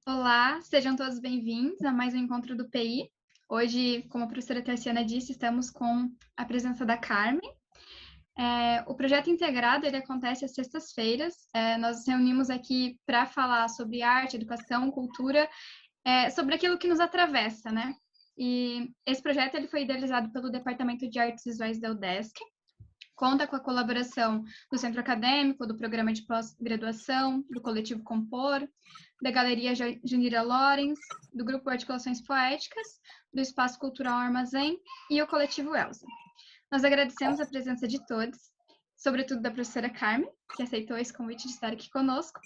Olá, sejam todos bem-vindos a mais um encontro do PI. Hoje, como a professora Tarciana disse, estamos com a presença da Carmen. O projeto integrado ele acontece às sextas-feiras. Nós nos reunimos aqui para falar sobre arte, educação, cultura, sobre aquilo que nos atravessa, né? E esse projeto ele foi idealizado pelo Departamento de Artes Visuais da UDESC. Conta com a colaboração do Centro Acadêmico, do Programa de Pós-Graduação, do Coletivo Compor, da Galeria Junira Lorenz, do Grupo Articulações Poéticas, do Espaço Cultural Armazém e o Coletivo Elza. Nós agradecemos a presença de todos, sobretudo da professora Carmen, que aceitou esse convite de estar aqui conosco,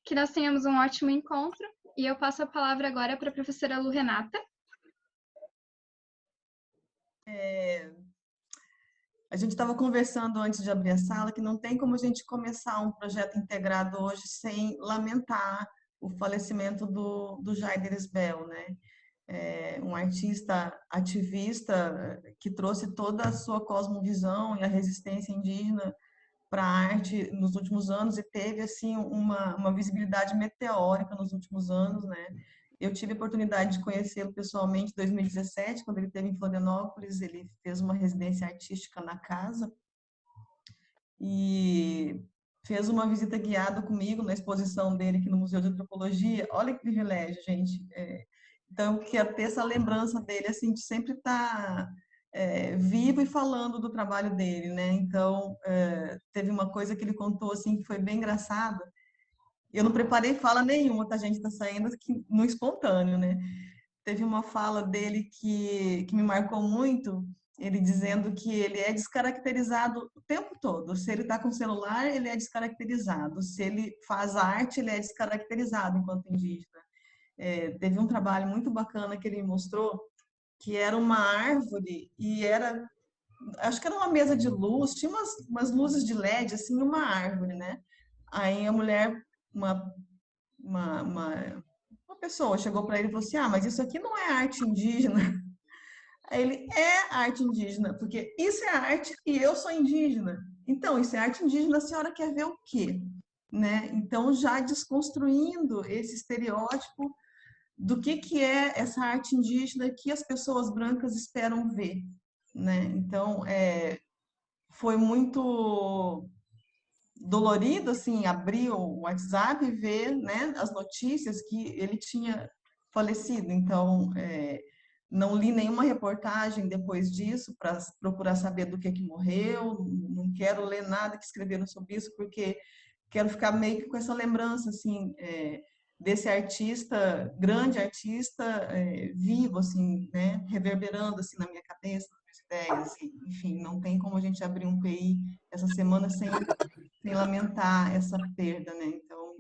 que nós tenhamos um ótimo encontro, e eu passo a palavra agora para a professora Lu Renata. A gente estava conversando antes de abrir a sala que não tem como a gente começar um projeto integrado hoje sem lamentar o falecimento do Jaider Esbel, né? Um artista ativista que trouxe toda a sua cosmovisão e a resistência indígena para a arte nos últimos anos e teve assim uma visibilidade meteórica nos últimos anos, né? Eu tive a oportunidade de conhecê-lo pessoalmente em 2017, quando ele esteve em Florianópolis. Ele fez uma residência artística na casa e fez uma visita guiada comigo na exposição dele aqui no Museu de Antropologia. Olha que privilégio, gente. Então, eu quero ter essa lembrança dele, assim, de sempre estar vivo e falando do trabalho dele, né? Então, teve uma coisa que ele contou, assim, que foi bem engraçada. Eu não preparei fala nenhuma, tá, gente? Tá saindo aqui no espontâneo, né? Teve uma fala dele que me marcou muito, ele dizendo que ele é descaracterizado o tempo todo. Se ele está com celular, ele é descaracterizado. Se ele faz arte, ele é descaracterizado enquanto indígena. Teve um trabalho muito bacana que ele mostrou, que era uma árvore e era, acho que era uma mesa de luz, tinha umas luzes de LED, assim, uma árvore, né? Aí a mulher, uma, uma, uma, uma pessoa chegou para ele e falou assim: ah, mas isso aqui não é arte indígena. Aí ele: é arte indígena, porque isso é arte e eu sou indígena. Então, isso é arte indígena, a senhora quer ver o quê? Né? Então, já desconstruindo esse estereótipo do que é essa arte indígena que as pessoas brancas esperam ver, né? Então, foi muito dolorido, assim, abrir o WhatsApp e ver, né, as notícias que ele tinha falecido. Então, não li nenhuma reportagem depois disso para procurar saber do que morreu, não quero ler nada que escreveram sobre isso, porque quero ficar meio que com essa lembrança, assim, desse artista, grande artista, vivo, assim, né, reverberando, assim, na minha cabeça, nas minhas ideias, assim. Enfim, não tem como a gente abrir um PI essa semana sem lamentar essa perda, né? Então,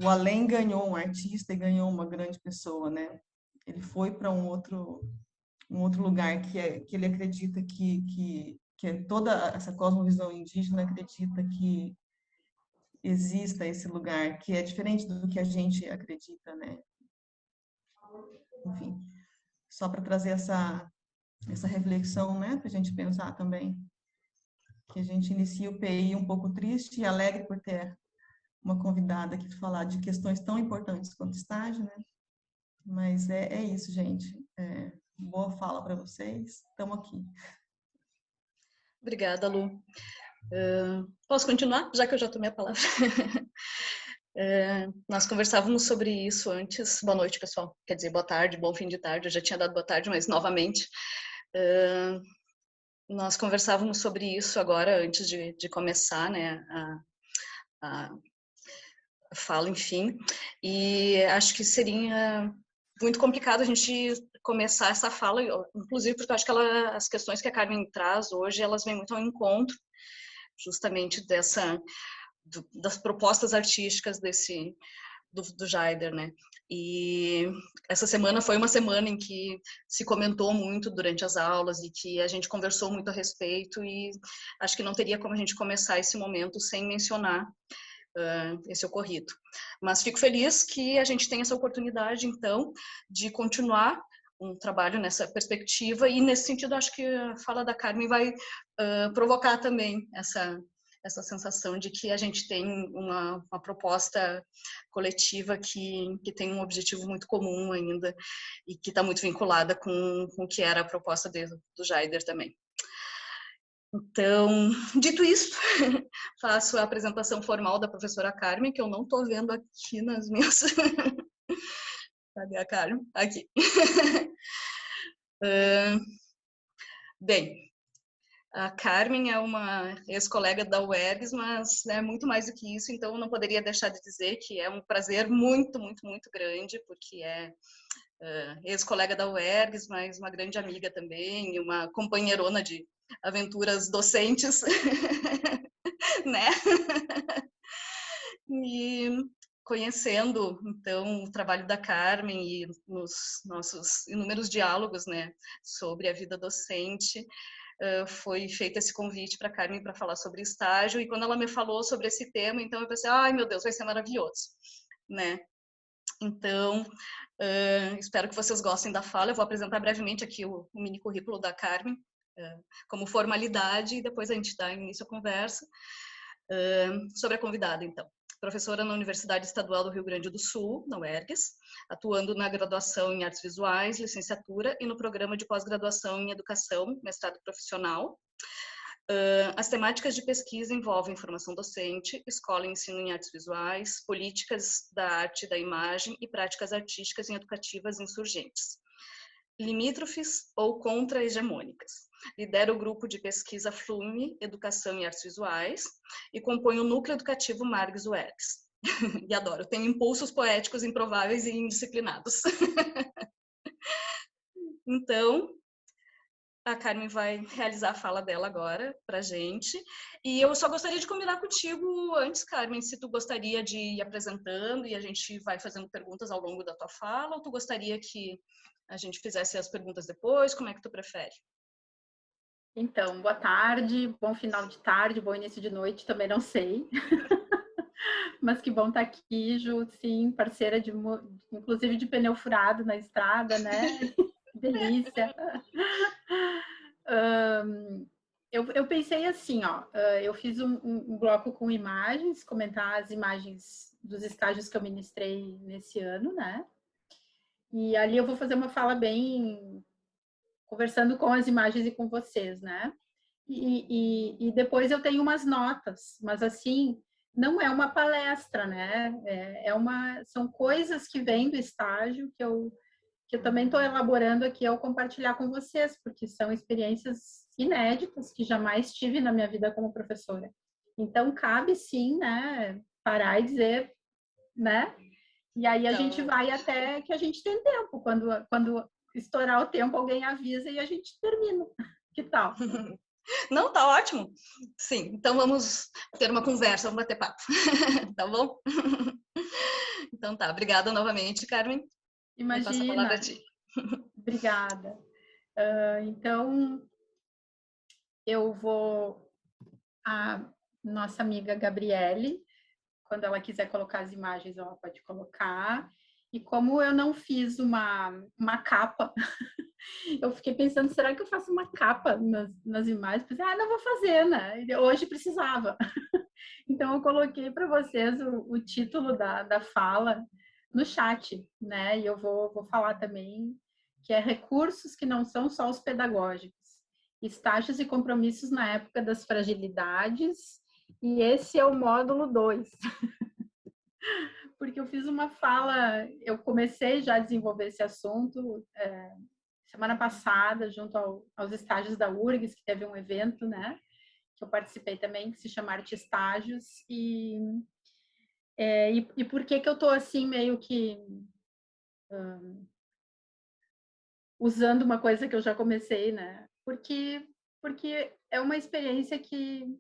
o além ganhou um artista e ganhou uma grande pessoa, né? Ele foi para um outro lugar que ele acredita que toda essa cosmovisão indígena acredita que exista esse lugar, que é diferente do que a gente acredita, né? Enfim, só para trazer essa reflexão, né, para a gente pensar também, que a gente inicia o PI um pouco triste e alegre por ter uma convidada aqui para falar de questões tão importantes quanto estágio, né? Mas é isso, gente. Boa fala para vocês. Estamos aqui. Obrigada, Lu. Posso continuar, já que eu já tomei a palavra? Nós conversávamos sobre isso antes. Boa noite, pessoal. Quer dizer, boa tarde, bom fim de tarde. Eu já tinha dado boa tarde, mas novamente. Nós conversávamos sobre isso agora, antes de começar, né, a fala, enfim. E acho que seria muito complicado a gente começar essa fala, inclusive porque eu acho que as questões que a Carmen traz hoje, elas vêm muito ao encontro, justamente das propostas artísticas do Jaider, né? E essa semana foi uma semana em que se comentou muito durante as aulas e que a gente conversou muito a respeito, e acho que não teria como a gente começar esse momento sem mencionar esse ocorrido. Mas fico feliz que a gente tenha essa oportunidade, então, de continuar um trabalho nessa perspectiva, e nesse sentido acho que a fala da Carmen vai provocar também essa sensação de que a gente tem uma proposta coletiva que tem um objetivo muito comum ainda e que está muito vinculada com o que era a proposta do Jaider também. Então, dito isso, faço a apresentação formal da professora Carmen, que eu não estou vendo aqui nas minhas... Cadê a Carmen? Aqui. Bem, a Carmen é uma ex-colega da UERGS, mas é muito mais do que isso, então eu não poderia deixar de dizer que é um prazer muito, muito, muito grande, porque é ex-colega da UERGS, mas uma grande amiga também, e uma companheirona de aventuras docentes, né? E conhecendo, então, o trabalho da Carmen e nos nossos inúmeros diálogos, né, sobre a vida docente, foi feito esse convite para a Carmen para falar sobre estágio, e quando ela me falou sobre esse tema, então eu pensei, ai meu Deus, vai ser maravilhoso, né? Então, espero que vocês gostem da fala. Eu vou apresentar brevemente aqui o mini currículo da Carmen, como formalidade, e depois a gente dá início à conversa. Sobre a convidada, então. Professora na Universidade Estadual do Rio Grande do Sul, na UERGS, atuando na graduação em Artes Visuais, licenciatura, e no programa de pós-graduação em Educação, mestrado profissional. As temáticas de pesquisa envolvem formação docente, escola e ensino em artes visuais, políticas da arte e da imagem e práticas artísticas e educativas insurgentes, limítrofes ou contra-hegemônicas. Lidera o grupo de pesquisa Flume, Educação e Artes Visuais, e compõe o núcleo educativo Margs UERGS. E adoro, tem impulsos poéticos improváveis e indisciplinados. Então, a Carmen vai realizar a fala dela agora pra gente. E eu só gostaria de combinar contigo antes, Carmen, se tu gostaria de ir apresentando e a gente vai fazendo perguntas ao longo da tua fala, ou tu gostaria que a gente fizesse as perguntas depois? Como é que tu prefere? Então, boa tarde, bom final de tarde, bom início de noite, também não sei. Mas que bom estar aqui, Ju, sim, parceira inclusive de pneu furado na estrada, né? Que delícia. Eu pensei assim, ó, eu fiz um bloco com imagens, comentar as imagens dos estágios que eu ministrei nesse ano, né? E ali eu vou fazer uma fala bem conversando com as imagens e com vocês, né? E depois eu tenho umas notas, mas assim, não é uma palestra, né? São coisas que vêm do estágio que eu também estou elaborando aqui ao compartilhar com vocês, porque são experiências inéditas que jamais tive na minha vida como professora. Então, cabe sim, né, parar e dizer, né? E aí a gente vai até que a gente tem tempo. Quando estourar o tempo, alguém avisa e a gente termina. Que tal? Não, tá ótimo. Sim, então vamos ter uma conversa, vamos bater papo. Tá bom? Então tá, obrigada novamente, Carmen. Imagina. Passo a palavra a ti. Obrigada. Então, eu vou... A nossa amiga Gabriele, quando ela quiser colocar as imagens, ela pode colocar. E como eu não fiz uma capa, eu fiquei pensando, será que eu faço uma capa nas imagens? Pensei, não vou fazer, né? Hoje precisava. Então, eu coloquei para vocês o título da fala no chat, né? E eu vou falar também que é recursos que não são só os pedagógicos, estágios e compromissos na época das fragilidades, e esse é o módulo 2. Porque eu fiz uma fala, eu comecei já a desenvolver esse assunto semana passada, junto aos estágios da URGS, que teve um evento, né, que eu participei também, que se chama Arte Estágios, e por que eu tô assim, meio que usando uma coisa que eu já comecei, né, porque é uma experiência que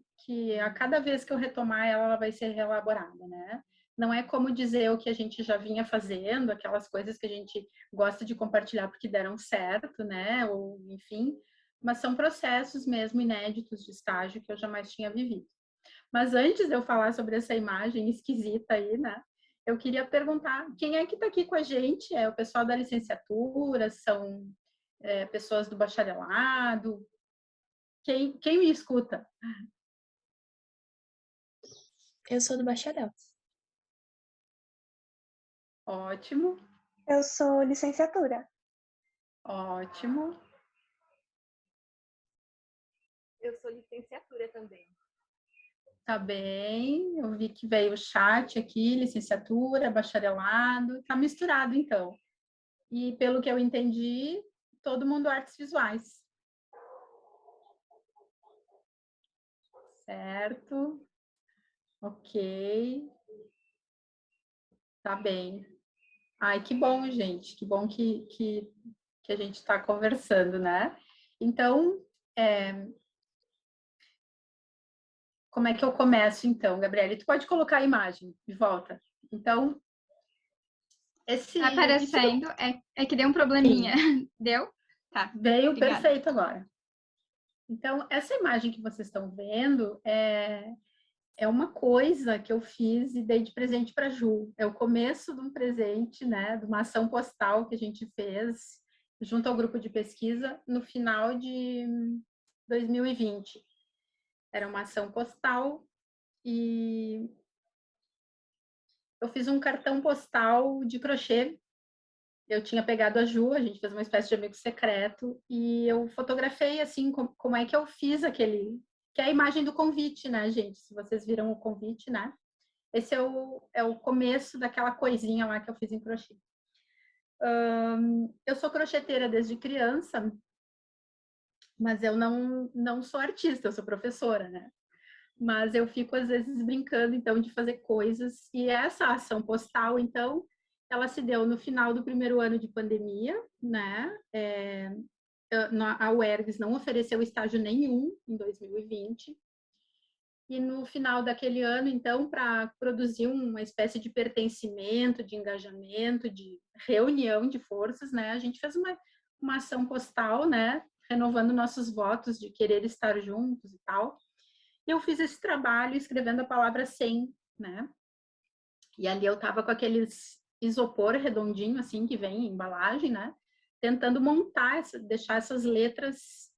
a cada vez que eu retomar ela vai ser reelaborada, né? Não é como dizer o que a gente já vinha fazendo, aquelas coisas que a gente gosta de compartilhar porque deram certo, né? Ou, enfim, mas são processos mesmo inéditos de estágio que eu jamais tinha vivido. Mas antes de eu falar sobre essa imagem esquisita aí, né? Eu queria perguntar, quem é que está aqui com a gente? É o pessoal da licenciatura? São pessoas do bacharelado? Quem me escuta? Eu sou do bacharel. Ótimo, Eu sou licenciatura. ótimo. Eu sou licenciatura também. Tá bem, eu vi que veio o chat aqui, licenciatura, bacharelado, tá misturado então. E pelo que eu entendi, todo mundo artes visuais. Certo, ok, tá bem. Ai, que bom, gente, que bom que a gente está conversando, né? Então, como é que eu começo, então, Gabriele? Tu pode colocar a imagem de volta. Então, Tá aparecendo, é que deu um probleminha. Deu? Tá. Veio Obrigada. perfeito agora. Então, essa imagem que vocês estão vendo é uma coisa que eu fiz e dei de presente para a Ju. É o começo de um presente, né, de uma ação postal que a gente fez junto ao grupo de pesquisa no final de 2020. Era uma ação postal e eu fiz um cartão postal de crochê. Eu tinha pegado a Ju, a gente fez uma espécie de amigo secreto e eu fotografei assim como é que eu fiz aquele, que é a imagem do convite, né, gente? Se vocês viram o convite, né? Esse é o começo daquela coisinha lá que eu fiz em crochê. Eu sou crocheteira desde criança, mas eu não sou artista, eu sou professora, né? Mas eu fico às vezes brincando então de fazer coisas e essa ação postal então ela se deu no final do primeiro ano de pandemia, né? A UERGS não ofereceu estágio nenhum em 2020 e no final daquele ano então para produzir uma espécie de pertencimento, de engajamento, de reunião de forças, né? A gente fez uma ação postal, né? Renovando nossos votos de querer estar juntos e tal. Eu fiz esse trabalho escrevendo a palavra 100, né? E ali eu tava com aqueles isopor redondinho, assim, que vem em embalagem, né? Tentando montar, deixar essas letras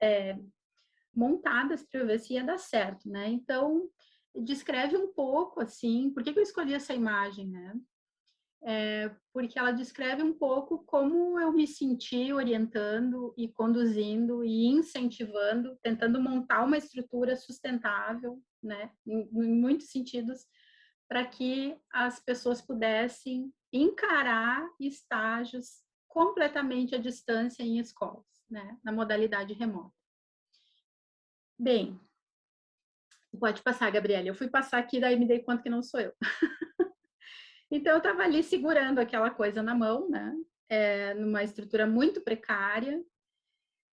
montadas para eu ver se ia dar certo, né? Então, descreve um pouco, assim, por que eu escolhi essa imagem, né? Porque ela descreve um pouco como eu me senti orientando e conduzindo e incentivando, tentando montar uma estrutura sustentável, né, em muitos sentidos, para que as pessoas pudessem encarar estágios completamente à distância em escolas, né, na modalidade remota. Bem, pode passar, Gabriela. Eu fui passar aqui, daí me dei conta que não sou eu. Então, eu estava ali segurando aquela coisa na mão, né? Numa estrutura muito precária,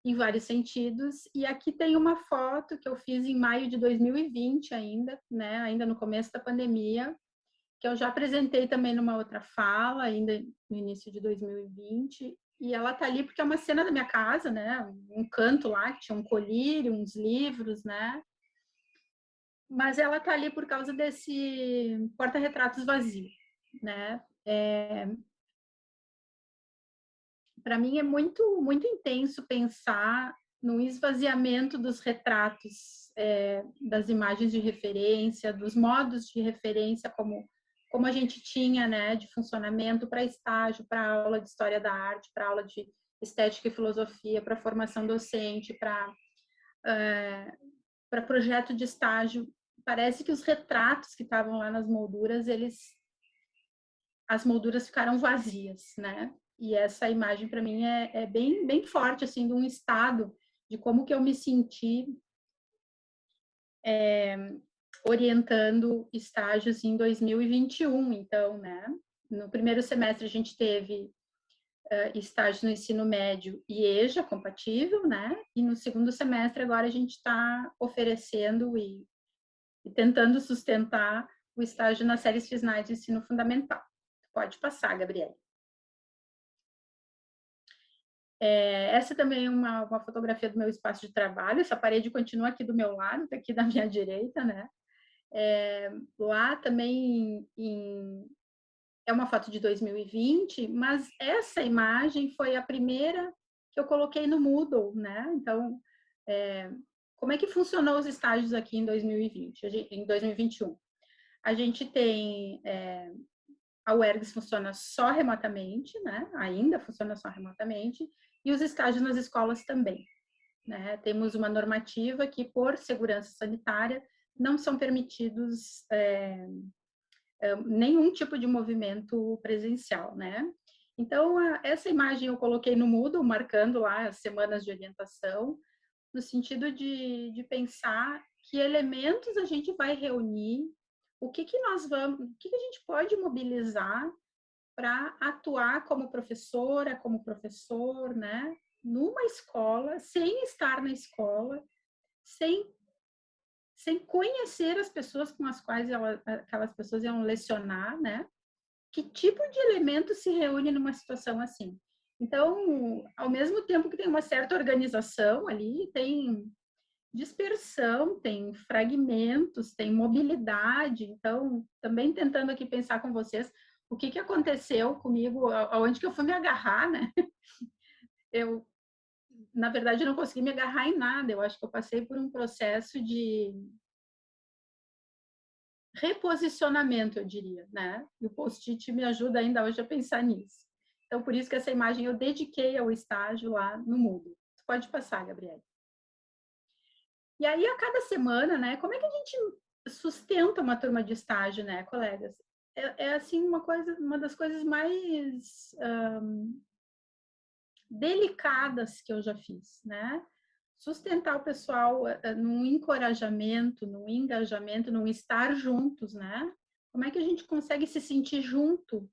em vários sentidos. E aqui tem uma foto que eu fiz em maio de 2020 ainda, né? Ainda no começo da pandemia, que eu já apresentei também numa outra fala, ainda no início de 2020. E ela tá ali porque é uma cena da minha casa, né? Um canto lá, que tinha um colírio, uns livros, né? Mas ela tá ali por causa desse porta-retratos vazio, né? Para mim é muito muito intenso pensar no esvaziamento dos retratos, das imagens de referência, dos modos de referência como a gente tinha, né, de funcionamento para estágio, para aula de história da arte, para aula de estética e filosofia, para formação docente, para projeto de estágio. Parece que os retratos que estavam lá nas molduras, as molduras ficaram vazias, né? E essa imagem para mim é bem bem forte, assim, de um estado de como que eu me senti orientando estágios em 2021. Então, né? No primeiro semestre a gente teve estágio no ensino médio e EJA compatível, né? E no segundo semestre agora a gente está oferecendo e tentando sustentar o estágio nas séries finais do ensino fundamental. Pode passar, Gabriela. Essa também é uma fotografia do meu espaço de trabalho. Essa parede continua aqui do meu lado, tá aqui da minha direita, né? Lá também é uma foto de 2020, mas essa imagem foi a primeira que eu coloquei no Moodle, né? Então, como é que funcionou os estágios aqui em 2020, em 2021? A gente tem a UERGS funciona só remotamente, né? Ainda funciona só remotamente, e os estágios nas escolas também, né? Temos uma normativa que, por segurança sanitária, não são permitidos nenhum tipo de movimento presencial, né? Então, essa imagem eu coloquei no Moodle, marcando lá as semanas de orientação, no sentido de pensar que elementos a gente vai reunir, o que a gente pode mobilizar para atuar como professora, como professor, né? Numa escola, sem estar na escola, sem conhecer as pessoas com as quais aquelas pessoas iam lecionar, né? Que tipo de elemento se reúne numa situação assim? Então, ao mesmo tempo que tem uma certa organização ali, tem dispersão, tem fragmentos, tem mobilidade. Então, também tentando aqui pensar com vocês o que aconteceu comigo, aonde que eu fui me agarrar, né? Eu, na verdade, não consegui me agarrar em nada. Eu acho que eu passei por um processo de reposicionamento, eu diria, né? E o post-it me ajuda ainda hoje a pensar nisso. Então, por isso que essa imagem eu dediquei ao estágio lá no Moodle. Pode passar, Gabriele. E aí, a cada semana, né? Como é que a gente sustenta uma turma de estágio, né, colegas? Assim, uma das coisas mais delicadas que eu já fiz, né? Sustentar o pessoal num encorajamento, num engajamento, num estar juntos, né? Como é que a gente consegue se sentir junto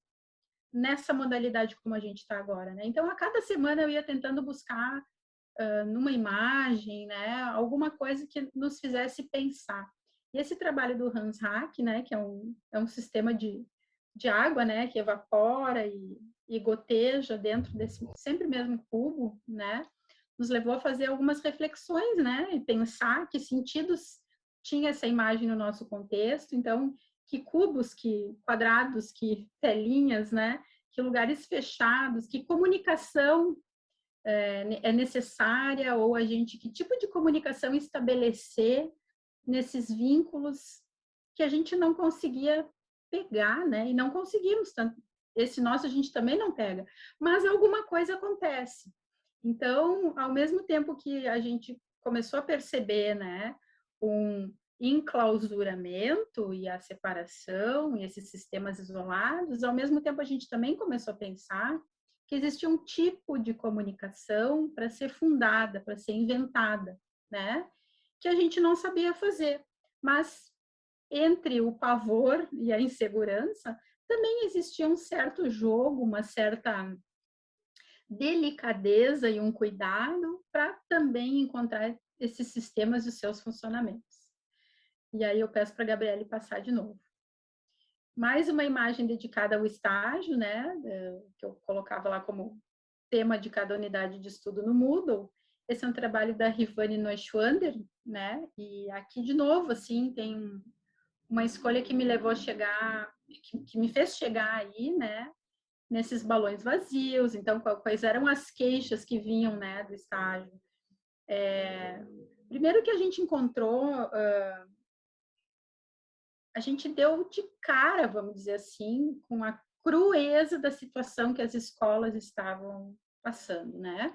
nessa modalidade como a gente está agora, né? Então, a cada semana eu ia tentando buscar numa imagem, né? Alguma coisa que nos fizesse pensar. E esse trabalho do Hans Hack, né? Que é um sistema de água, né? Que evapora e goteja dentro desse sempre mesmo cubo, né? Nos levou a fazer algumas reflexões, né? E pensar que sentidos tinha essa imagem no nosso contexto. Então, que cubos, que quadrados, que telinhas, né? Que lugares fechados, que comunicação é necessária, ou que tipo de comunicação estabelecer nesses vínculos que a gente não conseguia pegar, né? E não conseguimos tanto. Esse nosso a gente também não pega, mas alguma coisa acontece. Então, ao mesmo tempo que a gente começou a perceber, né, um enclausuramento e a separação e esses sistemas isolados, ao mesmo tempo a gente também começou a pensar que existia um tipo de comunicação para ser fundada, para ser inventada, né, que a gente não sabia fazer. Mas entre o pavor e a insegurança, também existia um certo jogo, uma certa delicadeza e um cuidado para também encontrar esses sistemas e os seus funcionamentos. E aí eu peço para a Gabriele passar de novo. Mais uma imagem dedicada ao estágio, né, que eu colocava lá como tema de cada unidade de estudo no Moodle. Esse é um trabalho da Rivane Neuschwander, né, e aqui de novo, assim, tem uma escolha que me levou a chegar, que me fez chegar aí, né, nesses balões vazios. Então, quais eram as queixas que vinham, né, do estágio? Primeiro que a gente encontrou, a gente deu de cara, vamos dizer assim, com a crueza da situação que as escolas estavam passando, né?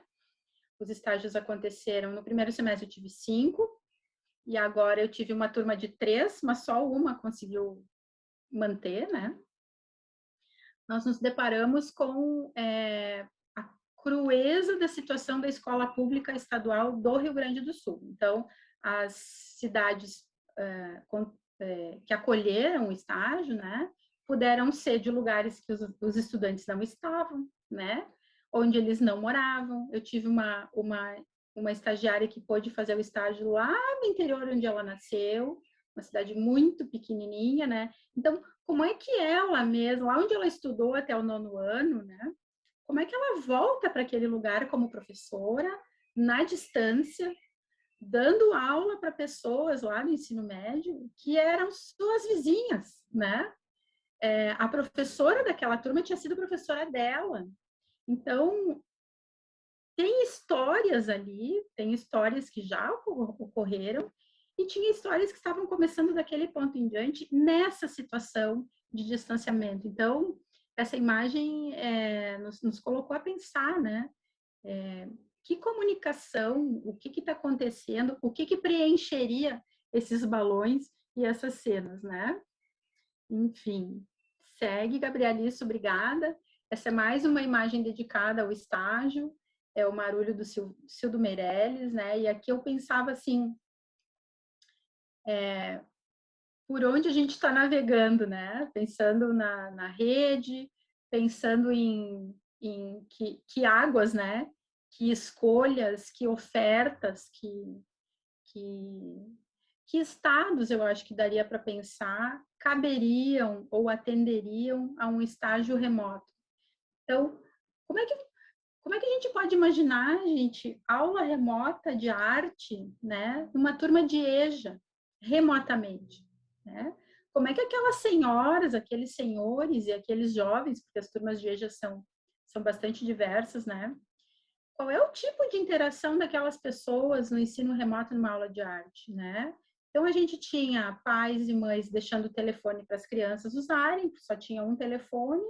Os estágios aconteceram no primeiro semestre, eu tive 5, e agora eu tive uma turma de 3, mas só uma conseguiu manter, né? Nós nos deparamos com a crueza da situação da escola pública estadual do Rio Grande do Sul. Então, as cidades que acolheram o estágio, né, puderam ser de lugares que os estudantes não estavam, né, onde eles não moravam. Eu tive uma estagiária que pôde fazer o estágio lá no interior onde ela nasceu, uma cidade muito pequenininha, né? Então, como é que ela mesma, lá onde ela estudou até o 9º ano, né? Como é que ela volta para aquele lugar como professora, na distância, dando aula para pessoas lá no ensino médio que eram suas vizinhas, né? A professora daquela turma tinha sido professora dela. Então, tem histórias ali, tem histórias que já ocorreram e tinha histórias que estavam começando daquele ponto em diante nessa situação de distanciamento. Então, essa imagem nos colocou a pensar, né? Que comunicação, o que está acontecendo, o que preencheria esses balões e essas cenas, né? Enfim, segue, Gabrielice, obrigada. Essa é mais uma imagem dedicada ao estágio, é o Marulho do Cildo Meirelles, né? E aqui eu pensava assim, por onde a gente está navegando, né? Pensando na rede, pensando em que águas, né? Que escolhas, que ofertas, que estados eu acho que daria para pensar caberiam ou atenderiam a um estágio remoto. Então, como é que a gente pode imaginar, gente, aula remota de arte, né? Numa turma de EJA, remotamente, né? Como é que aquelas senhoras, aqueles senhores e aqueles jovens, porque as turmas de EJA são bastante diversas, né? Qual é o tipo de interação daquelas pessoas no ensino remoto numa aula de arte, né? Então, a gente tinha pais e mães deixando o telefone para as crianças usarem, só tinha um telefone,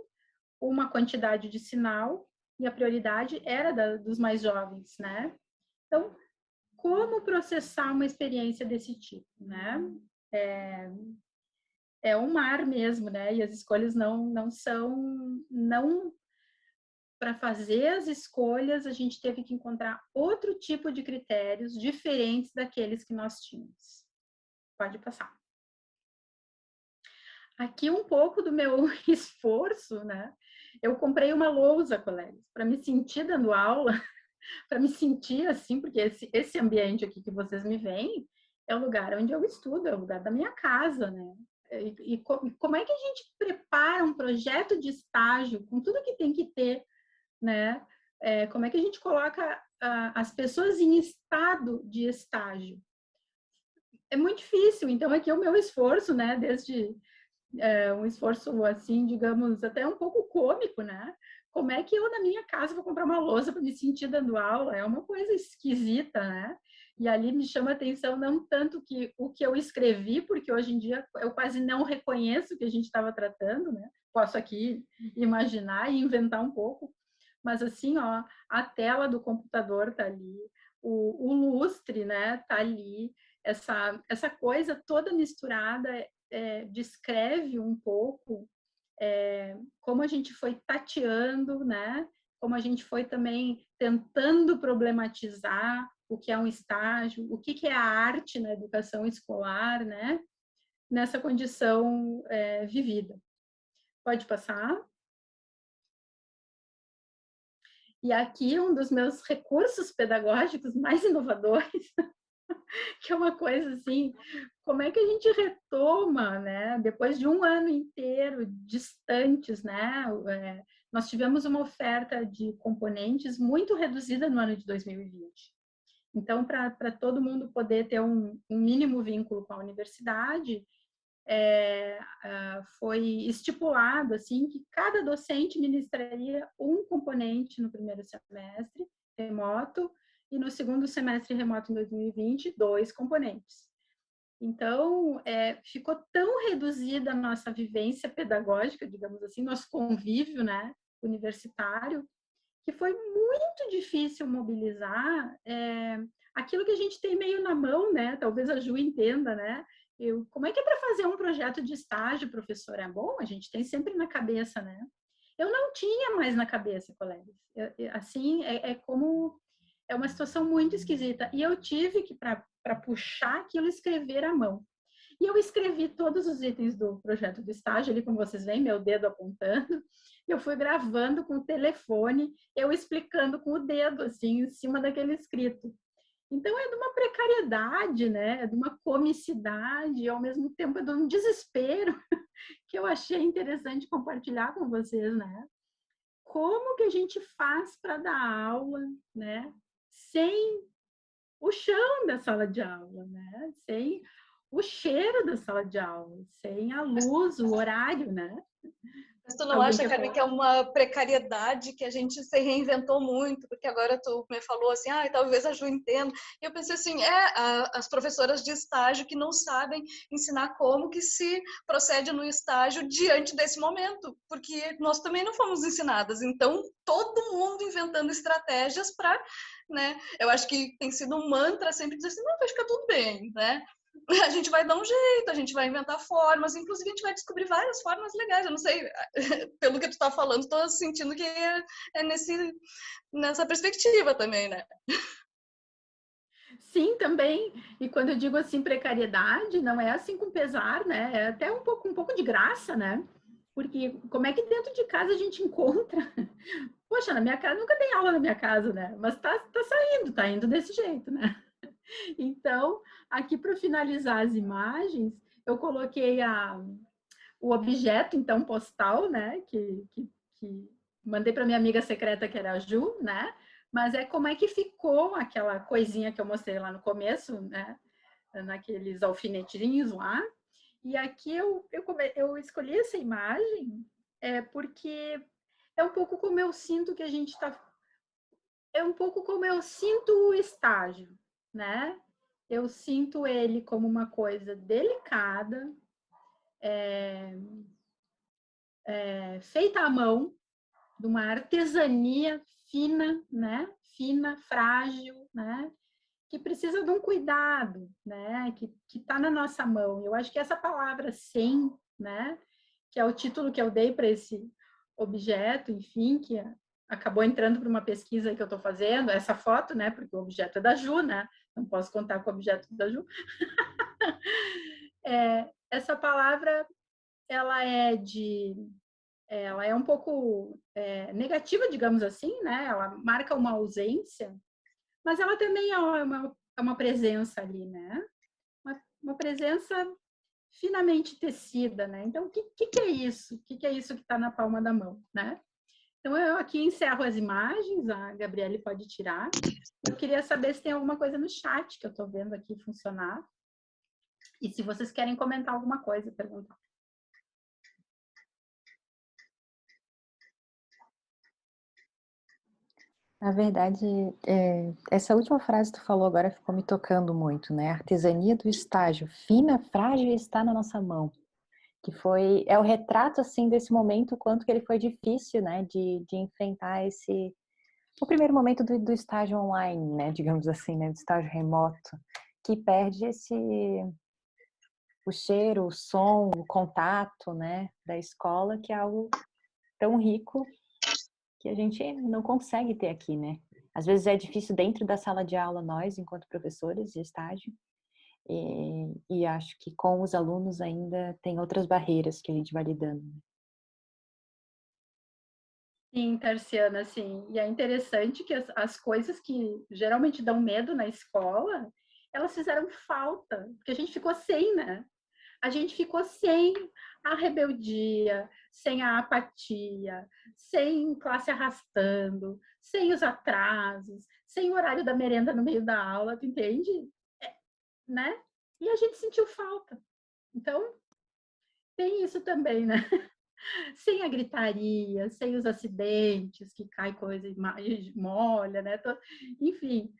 uma quantidade de sinal, e a prioridade era dos mais jovens, né? Então, como processar uma experiência desse tipo, né? É um mar mesmo, né? E as escolhas não são... Para fazer as escolhas, a gente teve que encontrar outro tipo de critérios diferentes daqueles que nós tínhamos. Pode passar. Aqui um pouco do meu esforço, né? Eu comprei uma lousa, colegas, para me sentir dando aula, para me sentir assim, porque esse ambiente aqui que vocês me veem é o lugar onde eu estudo, é o lugar da minha casa, né? E como é que a gente prepara um projeto de estágio com tudo que tem que ter, né? Como é que a gente coloca as pessoas em estado de estágio? É muito difícil. Então, aqui é o meu esforço, né? Desde um esforço, assim, digamos, até um pouco cômico, né? Como é que eu, na minha casa, vou comprar uma lousa para me sentir dando aula? É uma coisa esquisita, né? E ali me chama a atenção não tanto o que eu escrevi, porque hoje em dia eu quase não reconheço o que a gente estava tratando, né? Posso aqui imaginar e inventar um pouco, mas assim, ó, a tela do computador tá ali, o lustre, né, tá ali, essa coisa toda misturada descreve um pouco como a gente foi tateando, né, como a gente foi também tentando problematizar o que é um estágio, o que é a arte na educação escolar, né, nessa condição vivida. Pode passar? E aqui um dos meus recursos pedagógicos mais inovadores, que é uma coisa assim, como é que a gente retoma, né? Depois de um ano inteiro distantes, né? Nós tivemos uma oferta de componentes muito reduzida no ano de 2020. Então, para todo mundo poder ter um mínimo vínculo com a universidade, foi estipulado assim que cada docente ministraria um componente no primeiro semestre remoto e no segundo semestre remoto em 2020 2 componentes. Então ficou tão reduzida a nossa vivência pedagógica, digamos assim, nosso convívio, né, universitário, que foi muito difícil mobilizar aquilo que a gente tem meio na mão, né? Talvez a Ju entenda, né? Como é que é para fazer um projeto de estágio, professora? É bom, a gente tem sempre na cabeça, né? Eu não tinha mais na cabeça, colegas. Assim, como... É uma situação muito esquisita. E eu tive que, para puxar aquilo, escrever à mão. E eu escrevi todos os itens do projeto do estágio, ali como vocês veem, meu dedo apontando. Eu fui gravando com o telefone, eu explicando com o dedo, assim, em cima daquele escrito. Então, é de uma precariedade, né? É de uma comicidade, e ao mesmo tempo é de um desespero, que eu achei interessante compartilhar com vocês, né? Como que a gente faz para dar aula, né? Sem o chão da sala de aula, né? Sem o cheiro da sala de aula, sem a luz, o horário, né? Mas tu não acha, Carmen, que é uma precariedade que a gente se reinventou muito? Porque agora tu me falou assim, talvez a Ju entenda. E eu pensei assim, as professoras de estágio que não sabem ensinar como que se procede no estágio diante desse momento. Porque nós também não fomos ensinadas. Então, todo mundo inventando estratégias para, né? Eu acho que tem sido um mantra sempre dizer assim, não, vai ficar tudo bem, né? A gente vai dar um jeito, a gente vai inventar formas, inclusive a gente vai descobrir várias formas legais. Eu não sei, pelo que tu tá falando, estou sentindo que é nessa perspectiva também, né? Sim, também. E quando eu digo assim precariedade, não é assim com pesar, né? É até um pouco de graça, né? Porque como é que dentro de casa a gente encontra? Poxa, na minha casa nunca tem aula na minha casa, né? Mas tá saindo, tá indo desse jeito, né? Então, aqui para finalizar as imagens, eu coloquei o objeto, então, postal, né? Que mandei para minha amiga secreta, que era a Ju, né? Mas como é que ficou aquela coisinha que eu mostrei lá no começo, né? Naqueles alfinetinhos lá. E aqui eu escolhi essa imagem porque é um pouco como eu sinto que a gente está... É um pouco como eu sinto o estágio, né? Eu sinto ele como uma coisa delicada, feita à mão, de uma artesania fina, né? Fina, frágil, né? Que precisa de um cuidado, né? Que está na nossa mão. Eu acho que essa palavra "sem", né? Que é o título que eu dei para esse objeto, enfim, que acabou entrando para uma pesquisa que eu estou fazendo, essa foto, né? Porque o objeto é da Ju, né? Não posso contar com o objeto da Ju. Essa palavra, ela é um pouco negativa, digamos assim, né? Ela marca uma ausência, mas ela também é uma presença ali, né? Uma presença finamente tecida, né? Então, o que é isso? O que é isso que está na palma da mão, né? Então, eu aqui encerro as imagens, a Gabriele pode tirar. Eu queria saber se tem alguma coisa no chat que eu estou vendo aqui funcionar. E se vocês querem comentar alguma coisa, perguntar. Na verdade, essa última frase que tu falou agora ficou me tocando muito, né? A artesania do estágio, fina, frágil, está na nossa mão. Que é o retrato, assim, desse momento, o quanto que ele foi difícil, né? De enfrentar o primeiro momento do estágio online, né? Digamos assim, né? Do estágio remoto, que perde o cheiro, o som, o contato, né? Da escola, que é algo tão rico que a gente não consegue ter aqui, né? Às vezes é difícil dentro da sala de aula, nós, enquanto professores de estágio, e acho que com os alunos ainda tem outras barreiras que a gente vai lidando. Sim, Tarciana, sim. E é interessante que as coisas que geralmente dão medo na escola, elas fizeram falta, porque a gente ficou sem, né? A gente ficou sem a rebeldia, sem a apatia, sem classe arrastando, sem os atrasos, sem o horário da merenda no meio da aula, tu entende? Né? E a gente sentiu falta. Então, tem isso também, né? Sem a gritaria, sem os acidentes, que cai coisa e molha, né? Enfim,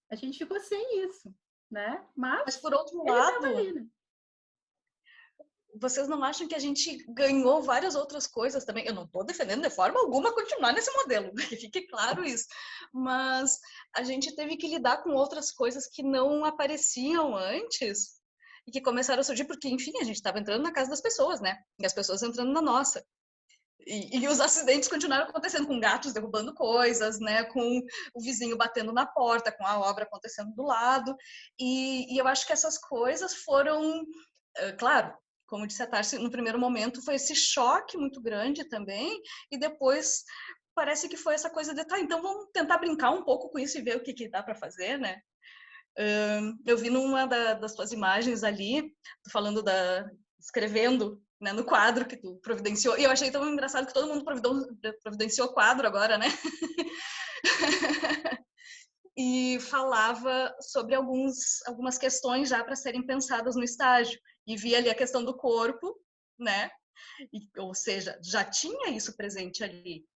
a gente ficou sem isso, né? Mas por outro lado, ali, né? Vocês não acham que a gente ganhou várias outras coisas também? Eu não estou defendendo de forma alguma continuar nesse modelo, que fique claro isso. Mas a gente teve que lidar com outras coisas que não apareciam antes e que começaram a surgir porque, enfim, a gente estava entrando na casa das pessoas, né? E as pessoas entrando na nossa. E os acidentes continuaram acontecendo, com gatos derrubando coisas, né? Com o vizinho batendo na porta, com a obra acontecendo do lado. E eu acho que essas coisas foram, claro, como disse a Tarsi, no primeiro momento foi esse choque muito grande também, e depois parece que foi essa coisa de, então vamos tentar brincar um pouco com isso e ver o que dá para fazer, né? Eu vi numa das tuas imagens ali, falando escrevendo, né, no quadro que tu providenciou, e eu achei tão engraçado que todo mundo providenciou quadro agora, né? E falava sobre algumas questões já para serem pensadas no estágio. E vi ali a questão do corpo, né? Ou seja, já tinha isso presente ali.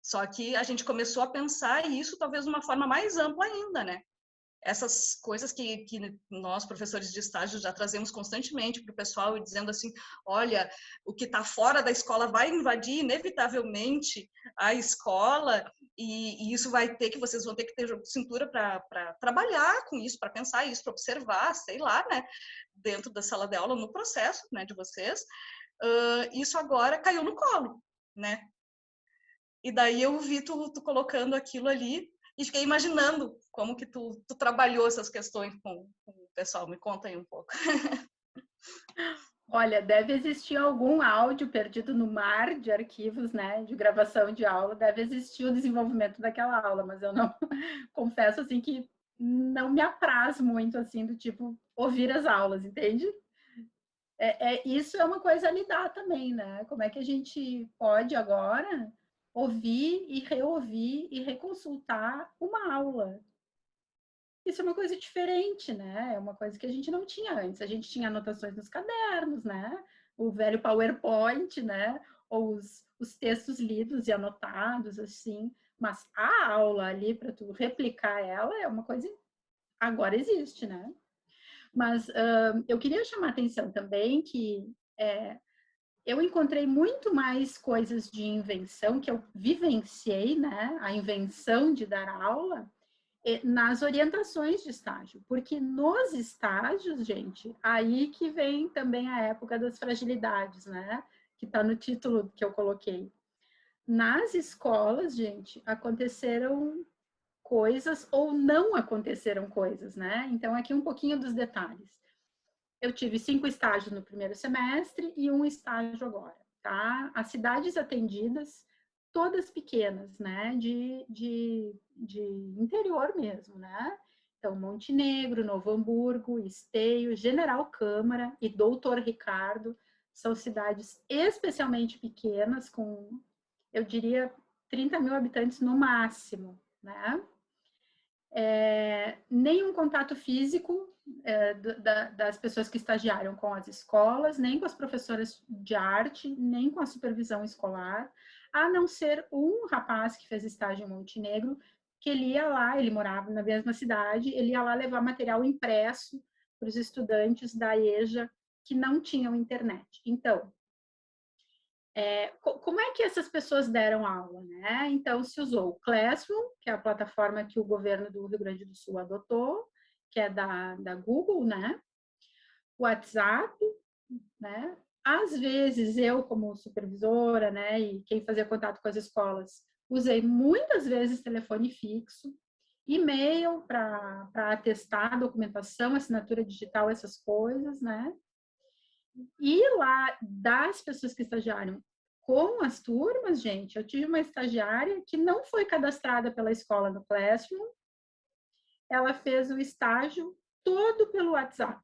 Só que a gente começou a pensar isso talvez de uma forma mais ampla ainda, né? Essas coisas que nós, professores de estágio, já trazemos constantemente para o pessoal, e dizendo assim, olha, o que está fora da escola vai invadir inevitavelmente a escola, e isso vai ter que, vocês vão ter que ter cintura para trabalhar com isso, para pensar isso, para observar, sei lá, né, dentro da sala de aula, no processo, né, de vocês. Isso agora caiu no colo, né? E daí eu vi tu colocando aquilo ali e fiquei imaginando como que tu trabalhou essas questões com o pessoal. Me conta aí um pouco. Olha, deve existir algum áudio perdido no mar de arquivos, né, de gravação de aula, deve existir o desenvolvimento daquela aula, mas eu não, confesso, assim, que não me apraz muito, assim, do tipo, ouvir as aulas, entende? Isso é uma coisa a lidar também, né? Como é que a gente pode agora ouvir e reouvir e reconsultar uma aula? Isso é uma coisa diferente, né? É uma coisa que a gente não tinha antes. A gente tinha anotações nos cadernos, né? O velho PowerPoint, né? Ou os textos lidos e anotados, assim. Mas a aula ali, para tu replicar ela, é uma coisa... Agora existe, né? Mas eu queria chamar a atenção também que eu encontrei muito mais coisas de invenção, que eu vivenciei, né? A invenção de dar aula, nas orientações de estágio, porque nos estágios, gente, aí que vem também a época das fragilidades, né? Que está no título que eu coloquei. Nas escolas, gente, aconteceram coisas ou não aconteceram coisas, né? Então, aqui um pouquinho dos detalhes. Eu tive 5 estágios no primeiro semestre e 1 estágio agora, tá? As cidades atendidas, todas pequenas, né? De interior mesmo, né? Então, Montenegro, Novo Hamburgo, Esteio, General Câmara e Doutor Ricardo são cidades especialmente pequenas, com, eu diria, 30 mil habitantes no máximo, né? Nenhum contato físico das pessoas que estagiaram com as escolas, nem com as professoras de arte, nem com a supervisão escolar, a não ser um rapaz que fez estágio em Montenegro, que ele ia lá, ele morava na mesma cidade, ele ia lá levar material impresso para os estudantes da EJA que não tinham internet. Então, como é que essas pessoas deram aula, né? Então, se usou o Classroom, que é a plataforma que o governo do Rio Grande do Sul adotou, que é da Google, né? O WhatsApp, né? Às vezes, eu, como supervisora, né, e quem fazia contato com as escolas, usei muitas vezes telefone fixo, e-mail para atestar documentação, assinatura digital, essas coisas, né? E lá, das pessoas que estagiaram com as turmas, gente, eu tive uma estagiária que não foi cadastrada pela escola no Classroom, ela fez o estágio todo pelo WhatsApp.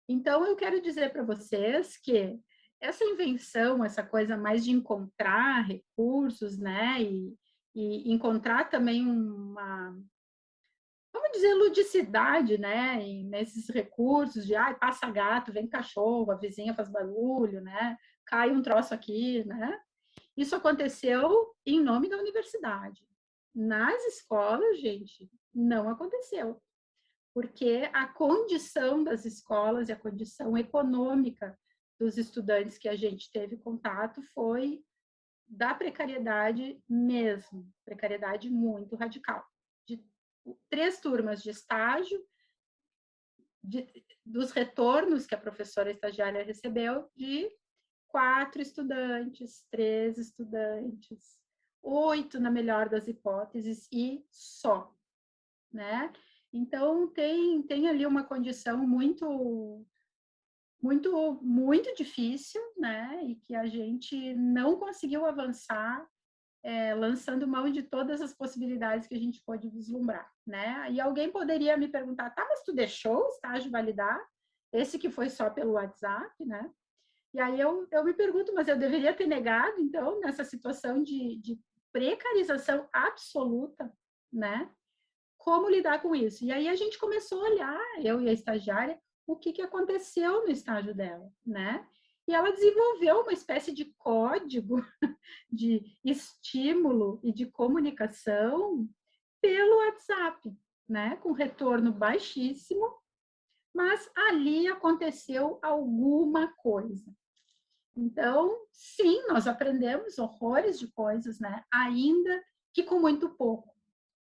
Então, eu quero dizer para vocês que essa invenção, essa coisa mais de encontrar recursos, né, e encontrar também uma, vamos dizer, ludicidade, né, nesses recursos de, passa gato, vem cachorro, a vizinha faz barulho, né, cai um troço aqui, né. Isso aconteceu em nome da universidade. Nas escolas, gente, não aconteceu. Porque a condição das escolas e a condição econômica dos estudantes que a gente teve contato foi da precariedade mesmo, precariedade muito radical. De 3 turmas de estágio, dos retornos que a professora estagiária recebeu, de 4 estudantes, 3 estudantes, 8 na melhor das hipóteses e só, né? Então, tem ali uma condição muito difícil, né? E que a gente não conseguiu avançar, lançando mão de todas as possibilidades que a gente pode vislumbrar, né? E alguém poderia me perguntar, tá, mas tu deixou o estágio validar? Esse que foi só pelo WhatsApp, né? E aí eu me pergunto, mas eu deveria ter negado, então, nessa situação de precarização absoluta, né? Como lidar com isso? E aí a gente começou a olhar, eu e a estagiária, o que aconteceu no estágio dela, né? E ela desenvolveu uma espécie de código de estímulo e de comunicação pelo WhatsApp, né? Com retorno baixíssimo, mas ali aconteceu alguma coisa. Então, sim, nós aprendemos horrores de coisas, né? Ainda que com muito pouco,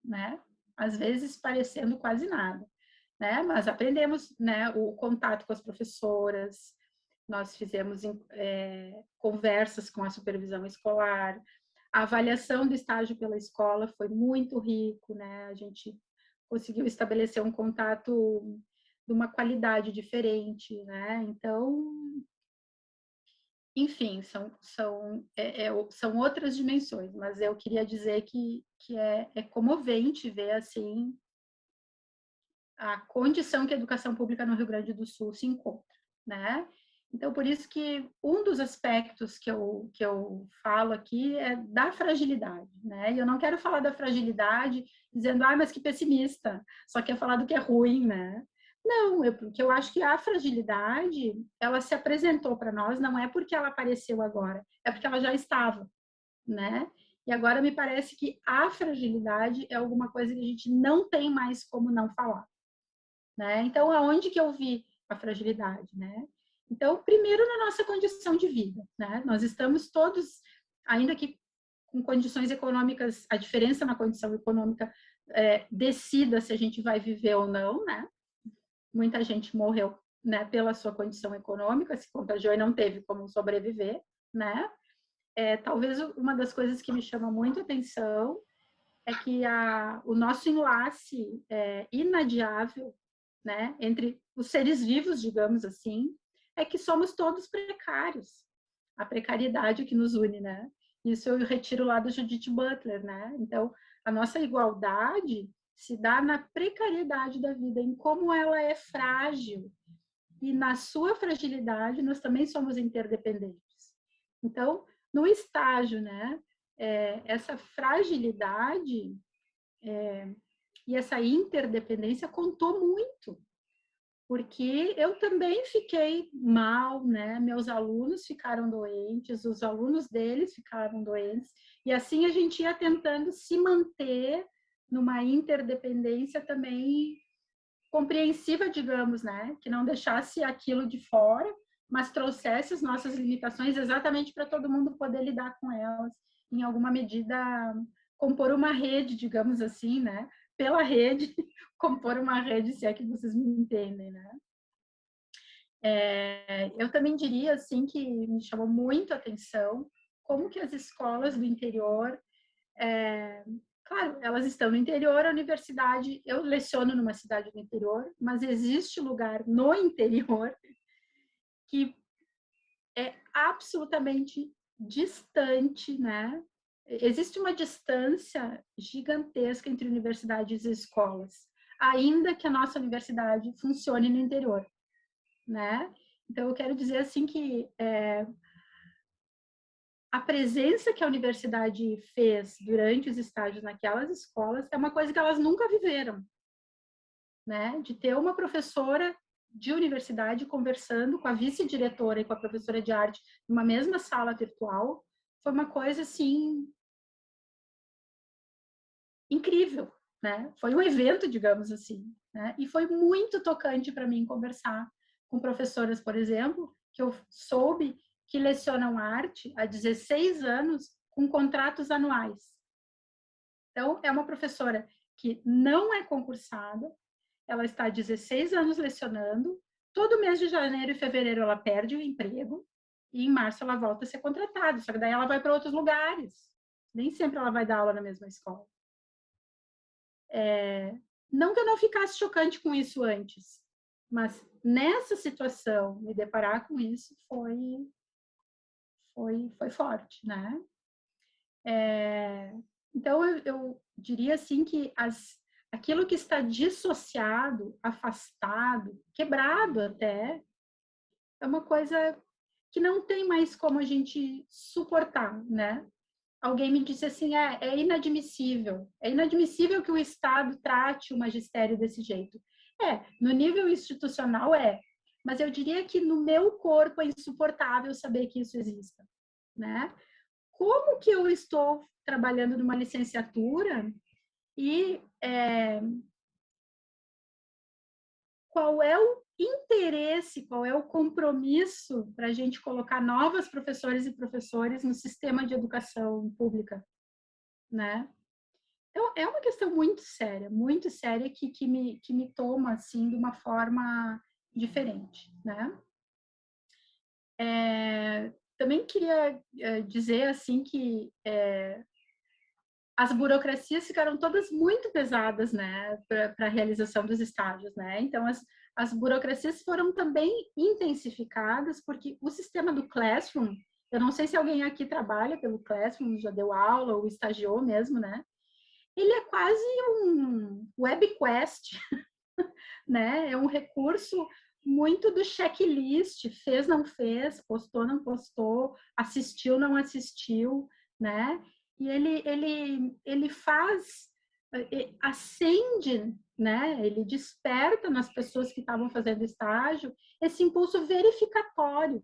né? Às vezes parecendo quase nada, né? Mas aprendemos, né? O contato com as professoras, nós fizemos conversas com a supervisão escolar, a avaliação do estágio pela escola foi muito rico, né? A gente conseguiu estabelecer um contato de uma qualidade diferente, né? Então, enfim, são outras dimensões, mas eu queria dizer que é comovente ver, assim, a condição que a educação pública no Rio Grande do Sul se encontra, né? Então, por isso que um dos aspectos que eu falo aqui é da fragilidade, né? E eu não quero falar da fragilidade dizendo, mas que pessimista, só quer falar do que é ruim, né? Não, porque eu acho que a fragilidade, ela se apresentou para nós, não é porque ela apareceu agora, é porque ela já estava, né? E agora me parece que a fragilidade é alguma coisa que a gente não tem mais como não falar, né? Então, aonde que eu vi a fragilidade, né? Então, primeiro na nossa condição de vida, né? Nós estamos todos, ainda que com condições econômicas, a diferença na condição econômica decida se a gente vai viver ou não, né? Muita gente morreu, né, pela sua condição econômica, se contagiou e não teve como sobreviver, né? Talvez uma das coisas que me chama muito a atenção é que o nosso enlace inadiável, né, entre os seres vivos, digamos assim, é que somos todos precários. A precariedade que nos une, né? Isso eu retiro lá do Judith Butler, né? Então, a nossa igualdade se dá na precariedade da vida, em como ela é frágil. E na sua fragilidade, nós também somos interdependentes. Então, no estágio, né? Essa fragilidade e essa interdependência contou muito, porque eu também fiquei mal, né? Meus alunos ficaram doentes, os alunos deles ficaram doentes, e assim a gente ia tentando se manter numa interdependência também compreensiva, digamos, né? Que não deixasse aquilo de fora, mas trouxesse as nossas limitações exatamente para todo mundo poder lidar com elas, em alguma medida, compor uma rede, digamos assim, né? Pela rede, compor uma rede, se é que vocês me entendem, né? Eu também diria, assim, que me chamou muito a atenção como que as escolas do interior, claro, elas estão no interior, a universidade, eu leciono numa cidade do interior, mas existe lugar no interior que é absolutamente distante, né? Existe uma distância gigantesca entre universidades e escolas, ainda que a nossa universidade funcione no interior, né? Então, eu quero dizer assim que a presença que a universidade fez durante os estágios naquelas escolas é uma coisa que elas nunca viveram, né? De ter uma professora de universidade conversando com a vice-diretora e com a professora de arte numa mesma sala virtual, foi uma coisa, assim, incrível, né? Foi um evento, digamos assim, né? E foi muito tocante para mim conversar com professoras, por exemplo, que eu soube que lecionam arte há 16 anos com contratos anuais. Então, é uma professora que não é concursada, ela está há 16 anos lecionando, todo mês de janeiro e fevereiro ela perde o emprego, e em março ela volta a ser contratada, só que daí ela vai para outros lugares. Nem sempre ela vai dar aula na mesma escola. Não que eu não ficasse chocante com isso antes, mas nessa situação, me deparar com isso foi forte, né? Então, eu diria assim que aquilo que está dissociado, afastado, quebrado até, é uma coisa que não tem mais como a gente suportar, né? Alguém me disse assim, é inadmissível que o Estado trate o magistério desse jeito. No nível institucional mas eu diria que no meu corpo é insuportável saber que isso exista, né? Como que eu estou trabalhando numa licenciatura e qual é o interesse, qual é o compromisso para a gente colocar novas professoras e professores no sistema de educação pública, né? Então, é uma questão muito séria que me toma, assim, de uma forma diferente, né? Também queria dizer, assim, que as burocracias ficaram todas muito pesadas, né, para a realização dos estágios, né? Então, as burocracias foram também intensificadas, porque o sistema do Classroom, eu não sei se alguém aqui trabalha pelo Classroom, já deu aula ou estagiou mesmo, né? Ele é quase um webquest, né? É um recurso muito do checklist, fez, não fez, postou, não postou, assistiu, não assistiu, né? E ele faz, acende, né? Ele desperta nas pessoas que estavam fazendo estágio esse impulso verificatório.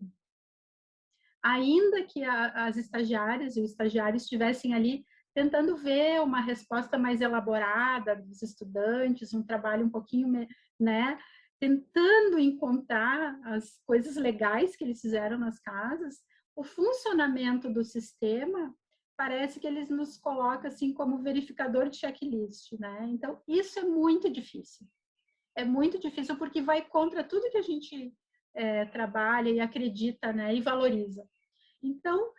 Ainda que as estagiárias e os estagiários estivessem ali tentando ver uma resposta mais elaborada dos estudantes, um trabalho um pouquinho, né, tentando encontrar as coisas legais que eles fizeram nas casas, o funcionamento do sistema parece que eles nos coloca assim como verificador de checklist, né? Então, isso é muito difícil. É muito difícil porque vai contra tudo que a gente trabalha e acredita, né, e valoriza. Então,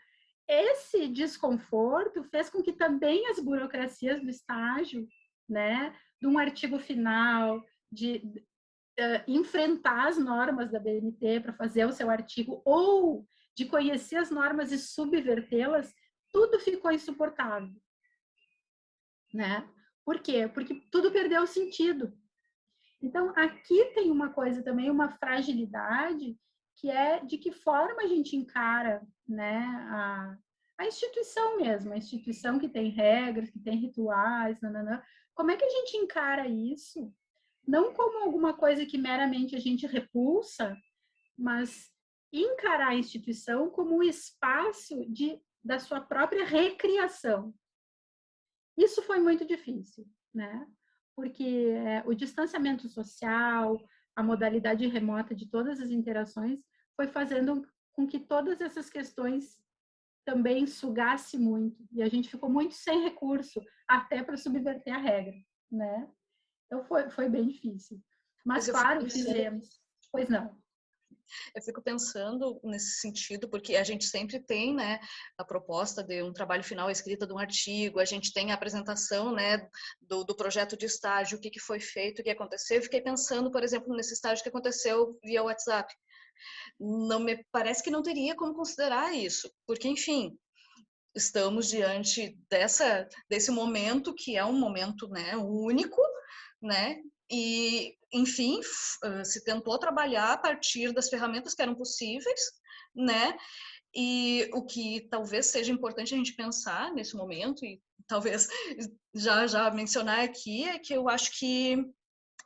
esse desconforto fez com que também as burocracias do estágio, né, de um artigo final, de enfrentar as normas da BNT para fazer o seu artigo, ou de conhecer as normas e subvertê-las, tudo ficou insuportável, né? Por quê? Porque tudo perdeu sentido. Então, aqui tem uma coisa também, uma fragilidade, que é de que forma a gente encara, né, a instituição mesmo, a instituição que tem regras, que tem rituais, nananã. Como é que a gente encara isso? Não como alguma coisa que meramente a gente repulsa, mas encarar a instituição como um espaço da sua própria recriação. Isso foi muito difícil, né? Porque o distanciamento social, a modalidade remota de todas as interações foi fazendo com que todas essas questões também sugasse muito, e a gente ficou muito sem recurso até para subverter a regra, né? Então foi bem difícil. Mas claro, fizemos. Pois não. Eu fico pensando nesse sentido, porque a gente sempre tem, né, a proposta de um trabalho final, a escrita de um artigo, a gente tem a apresentação, né, do projeto de estágio, o que foi feito, o que aconteceu. Eu fiquei pensando, por exemplo, nesse estágio que aconteceu via WhatsApp. Não me parece que não teria como considerar isso, porque, enfim, estamos diante desse momento que é um momento, né, único, né, e, enfim, se tentou trabalhar a partir das ferramentas que eram possíveis, né, e o que talvez seja importante a gente pensar nesse momento, e talvez já mencionar aqui, é que eu acho que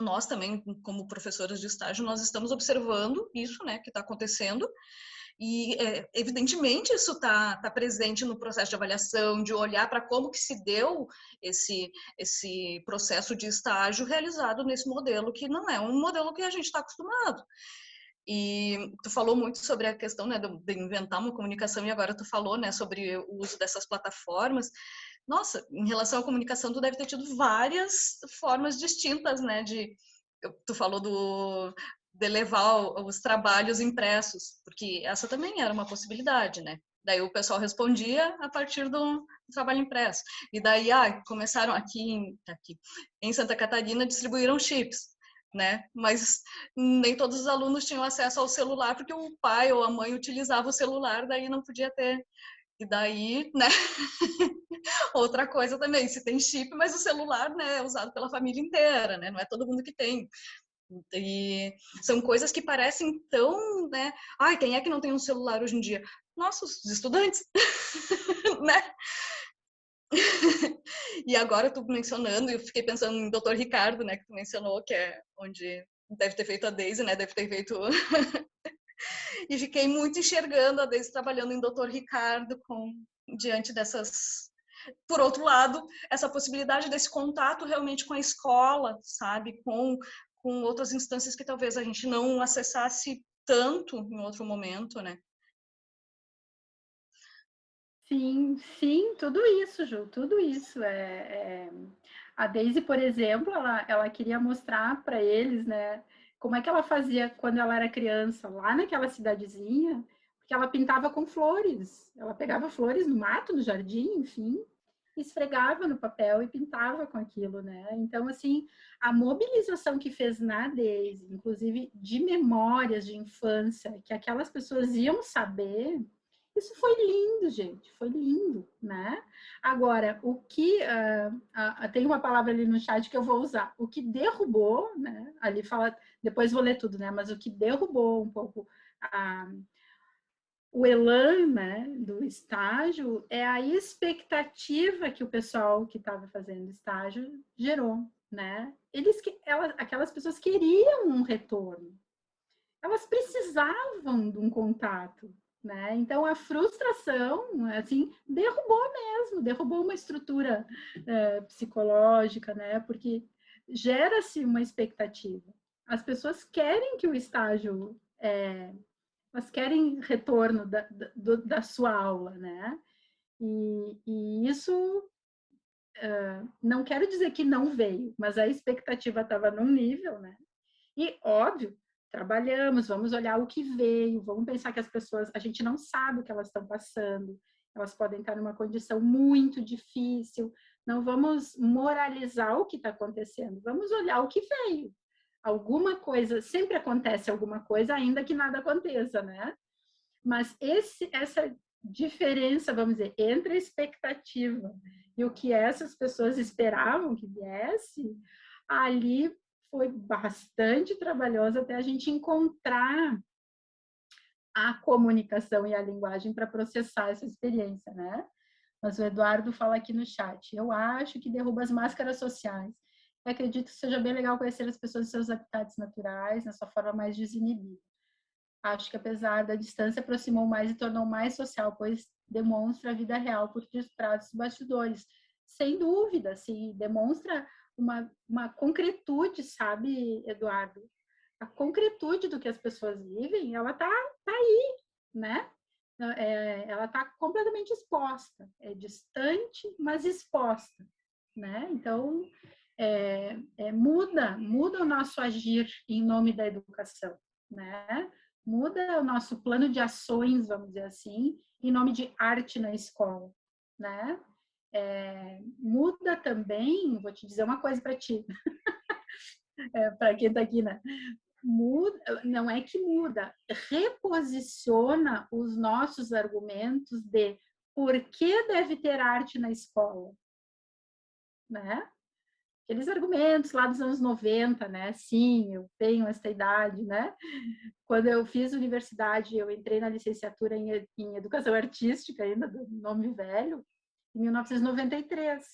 nós também, como professoras de estágio, nós estamos observando isso, né, que está acontecendo, e evidentemente isso está presente no processo de avaliação, de olhar para como que se deu esse processo de estágio realizado nesse modelo, que não é um modelo que a gente está acostumado. E tu falou muito sobre a questão, né, de inventar uma comunicação, e agora tu falou, né, sobre o uso dessas plataformas. Nossa, em relação à comunicação, tu deve ter tido várias formas distintas, né, tu falou de levar os trabalhos impressos, porque essa também era uma possibilidade, né? Daí o pessoal respondia a partir do trabalho impresso. E daí, começaram aqui em Santa Catarina, distribuíram chips, né? Mas nem todos os alunos tinham acesso ao celular, porque o pai ou a mãe utilizava o celular, daí não podia ter. E daí, né? Outra coisa também, se tem chip, mas o celular, né, é usado pela família inteira, né? Não é todo mundo que tem. E são coisas que parecem tão, né? Quem é que não tem um celular hoje em dia? Nossos estudantes, né? E agora tu mencionando, eu fiquei pensando em Dr. Ricardo, né, que tu mencionou, que é onde deve ter feito a Daisy, né, deve ter feito... E fiquei muito enxergando a Daisy trabalhando em Dr. Ricardo diante dessas... Por outro lado, essa possibilidade desse contato realmente com a escola, sabe, com outras instâncias que talvez a gente não acessasse tanto em outro momento, né? Sim, sim, tudo isso, Ju, tudo isso. A Daisy, por exemplo, ela queria mostrar para eles, né, como é que ela fazia quando ela era criança, lá naquela cidadezinha, porque ela pintava com flores. Ela pegava flores no mato, no jardim, enfim, esfregava no papel e pintava com aquilo, né? Então, assim, a mobilização que fez na Daisy, inclusive de memórias de infância, que aquelas pessoas iam saber, isso foi lindo, gente, foi lindo, né? Agora, o que... tem uma palavra ali no chat que eu vou usar. O que derrubou, né? Ali fala... Depois vou ler tudo, né? Mas o que derrubou um pouco o elan, né, do estágio é a expectativa que o pessoal que estava fazendo estágio gerou, né? Aquelas pessoas queriam um retorno. Elas precisavam de um contato, né? Então a frustração, assim, derrubou uma estrutura psicológica, né? Porque gera-se uma expectativa. As pessoas querem que o estágio elas querem retorno da sua aula, né? E isso não quero dizer que não veio, mas a expectativa estava num nível, né? E, óbvio, trabalhamos, vamos olhar o que veio, vamos pensar que as pessoas, a gente não sabe o que elas estão passando, elas podem estar numa condição muito difícil, não vamos moralizar o que está acontecendo, vamos olhar o que veio. Alguma coisa, sempre acontece alguma coisa, ainda que nada aconteça, né? Mas essa diferença, vamos dizer, entre a expectativa e o que essas pessoas esperavam que viesse, ali foi bastante trabalhoso até a gente encontrar a comunicação e a linguagem para processar essa experiência, né? Mas o Eduardo fala aqui no chat, eu acho que derruba as máscaras sociais. Eu acredito que seja bem legal conhecer as pessoas em seus habitats naturais, na sua forma mais desinibida. Acho que apesar da distância aproximou mais e tornou mais social, pois demonstra a vida real por detrás dos bastidores. Sem dúvida, assim, demonstra uma concretude, sabe, Eduardo? A concretude do que as pessoas vivem, ela tá aí, né? Ela tá completamente exposta. É distante, mas exposta, né? Então, muda o nosso agir em nome da educação, né? Muda o nosso plano de ações, vamos dizer assim, em nome de arte na escola, né? Muda também, vou te dizer uma coisa para ti, para quem está aqui, né? Muda, não é que muda, reposiciona os nossos argumentos de por que deve ter arte na escola, né? Aqueles argumentos lá dos anos 90, né? Sim, eu tenho essa idade, né? Quando eu fiz universidade, eu entrei na licenciatura em Educação Artística, ainda do nome velho, em 1993,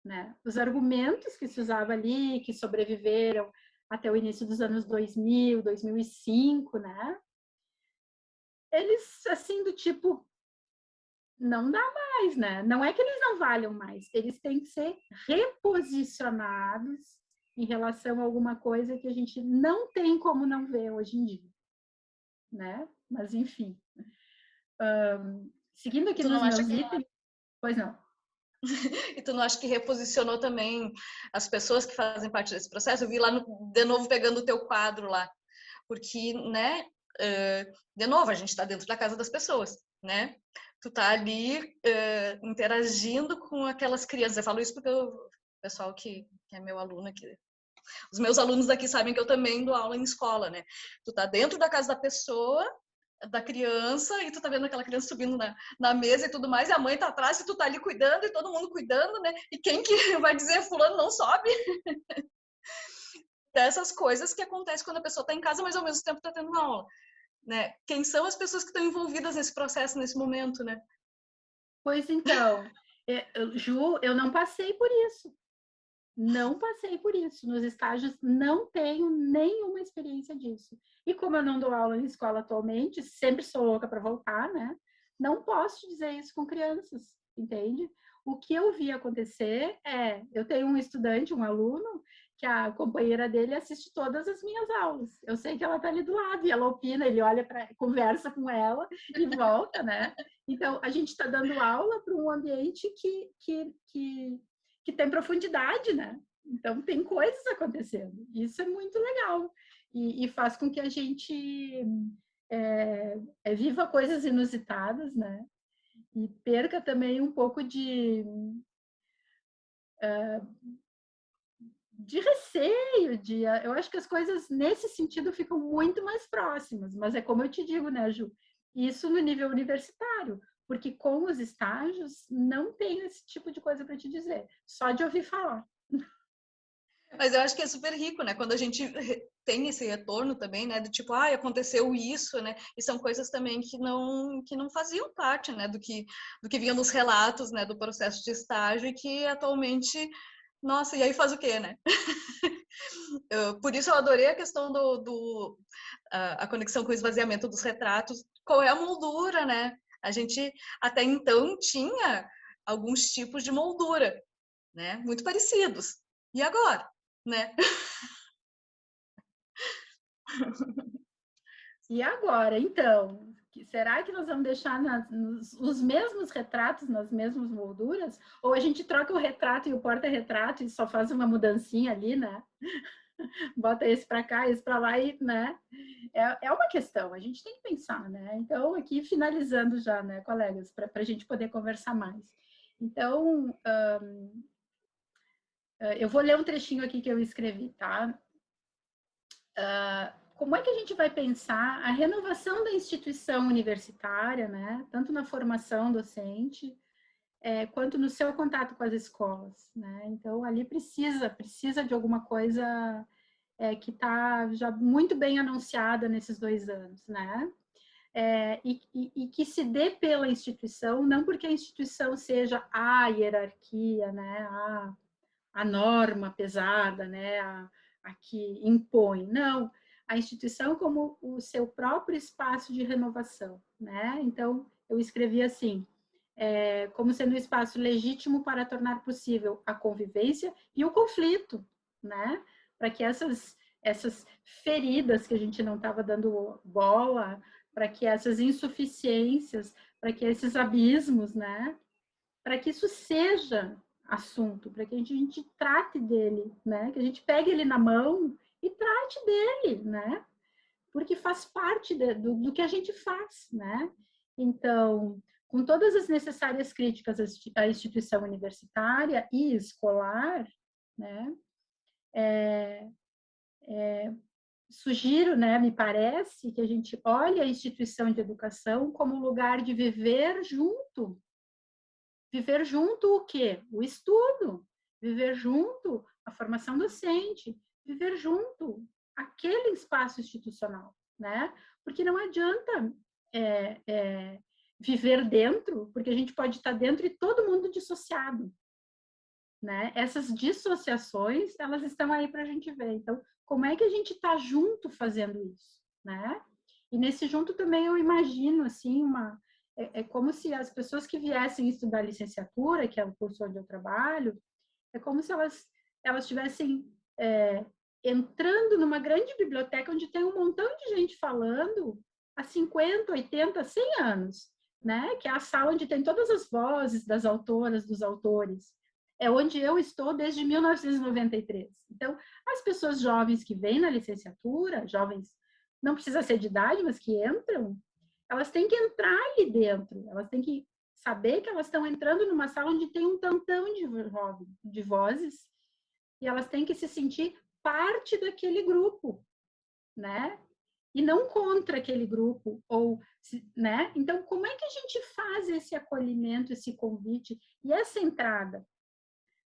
né? Os argumentos que se usava ali, que sobreviveram até o início dos anos 2000, 2005, né? Eles, assim, do tipo, não dá mais, né? Não é que eles não valham mais, eles têm que ser reposicionados em relação a alguma coisa que a gente não tem como não ver hoje em dia, né? Mas, enfim. Seguindo aqui nos meus itens... Pois não. E tu não acha que reposicionou também as pessoas que fazem parte desse processo? Eu vi lá, de novo, pegando o teu quadro lá. Porque, né, de novo, a gente está dentro da casa das pessoas, né? Tu tá ali interagindo com aquelas crianças. Eu falo isso porque o pessoal que é meu aluno aqui, os meus alunos daqui sabem que eu também dou aula em escola, né? Tu tá dentro da casa da pessoa, da criança, e tu tá vendo aquela criança subindo na mesa e tudo mais, e a mãe tá atrás e tu tá ali cuidando, e todo mundo cuidando, né? E quem que vai dizer fulano não sobe? Dessas coisas que acontecem quando a pessoa tá em casa, mas ao mesmo tempo tá tendo uma aula, né? Quem são as pessoas que estão envolvidas nesse processo, nesse momento, né? Pois então, Ju, eu não passei por isso. Não passei por isso. Nos estágios não tenho nenhuma experiência disso. E como eu não dou aula em escola atualmente, sempre sou louca para voltar, né? Não posso dizer isso com crianças, entende? O que eu vi acontecer eu tenho um estudante, um aluno, que a companheira dele assiste todas as minhas aulas. Eu sei que ela está ali do lado e ela opina, ele olha para, conversa com ela e volta, né? Então, a gente está dando aula para um ambiente que tem profundidade, né? Então, tem coisas acontecendo. Isso é muito legal. E faz com que a gente viva coisas inusitadas, né? E perca também um pouco de receio, eu acho que as coisas nesse sentido ficam muito mais próximas, mas é como eu te digo, né, Ju? Isso no nível universitário, porque com os estágios não tem esse tipo de coisa para te dizer, só de ouvir falar. Mas eu acho que é super rico, né? Quando a gente tem esse retorno também, né? Do tipo, aconteceu isso, né? E são coisas também que não faziam parte, né? Do que vinha nos relatos, né? Do processo de estágio e que atualmente, nossa, e aí faz o quê, né? Por isso eu adorei a questão a conexão com o esvaziamento dos retratos. Qual é a moldura, né? A gente até então tinha alguns tipos de moldura, né? Muito parecidos. E agora? Né? E agora, então, será que nós vamos deixar os mesmos retratos nas mesmas molduras? Ou a gente troca o retrato e o porta-retrato e só faz uma mudancinha ali, né? Bota esse para cá, esse para lá e, né? É uma questão, a gente tem que pensar, né? Então, aqui finalizando já, né, colegas, para a gente poder conversar mais. Então, eu vou ler um trechinho aqui que eu escrevi, tá? Como é que a gente vai pensar a renovação da instituição universitária, né? Tanto na formação docente, quanto no seu contato com as escolas, né? Então, ali precisa de alguma coisa que está já muito bem anunciada nesses 2 anos, né? E que se dê pela instituição, não porque a instituição seja a hierarquia, né? A norma pesada, né? A que impõe, não. A instituição como o seu próprio espaço de renovação, né? Então, eu escrevi assim, como sendo um espaço legítimo para tornar possível a convivência e o conflito, né? Para que essas feridas que a gente não estava dando bola, para que essas insuficiências, para que esses abismos, né? Para que isso seja assunto, para que a gente trate dele, né? Que a gente pegue ele na mão e trate dele, né? Porque faz parte do que a gente faz, né? Então, com todas as necessárias críticas à instituição universitária e escolar, né? Sugiro, né, me parece, que a gente olhe a instituição de educação como lugar de viver junto. Viver junto o quê? O estudo. Viver junto a formação docente. Viver junto aquele espaço institucional, né? Porque não adianta viver dentro, porque a gente pode estar dentro e todo mundo dissociado, né? Essas dissociações, elas estão aí para a gente ver. Então, como é que a gente está junto fazendo isso, né? E nesse junto também eu imagino, assim, como se as pessoas que viessem estudar licenciatura, que é o curso onde eu trabalho, é como se elas estivessem entrando numa grande biblioteca onde tem um montão de gente falando há 50, 80, 100 anos, né? Que é a sala onde tem todas as vozes das autoras, dos autores. É onde eu estou desde 1993. Então, as pessoas jovens que vêm na licenciatura, jovens, não precisa ser de idade, mas que entram, elas têm que entrar ali dentro, elas têm que saber que elas estão entrando numa sala onde tem um tantão de vozes e elas têm que se sentir parte daquele grupo, né? E não contra aquele grupo, né? Então, como é que a gente faz esse acolhimento, esse convite e essa entrada?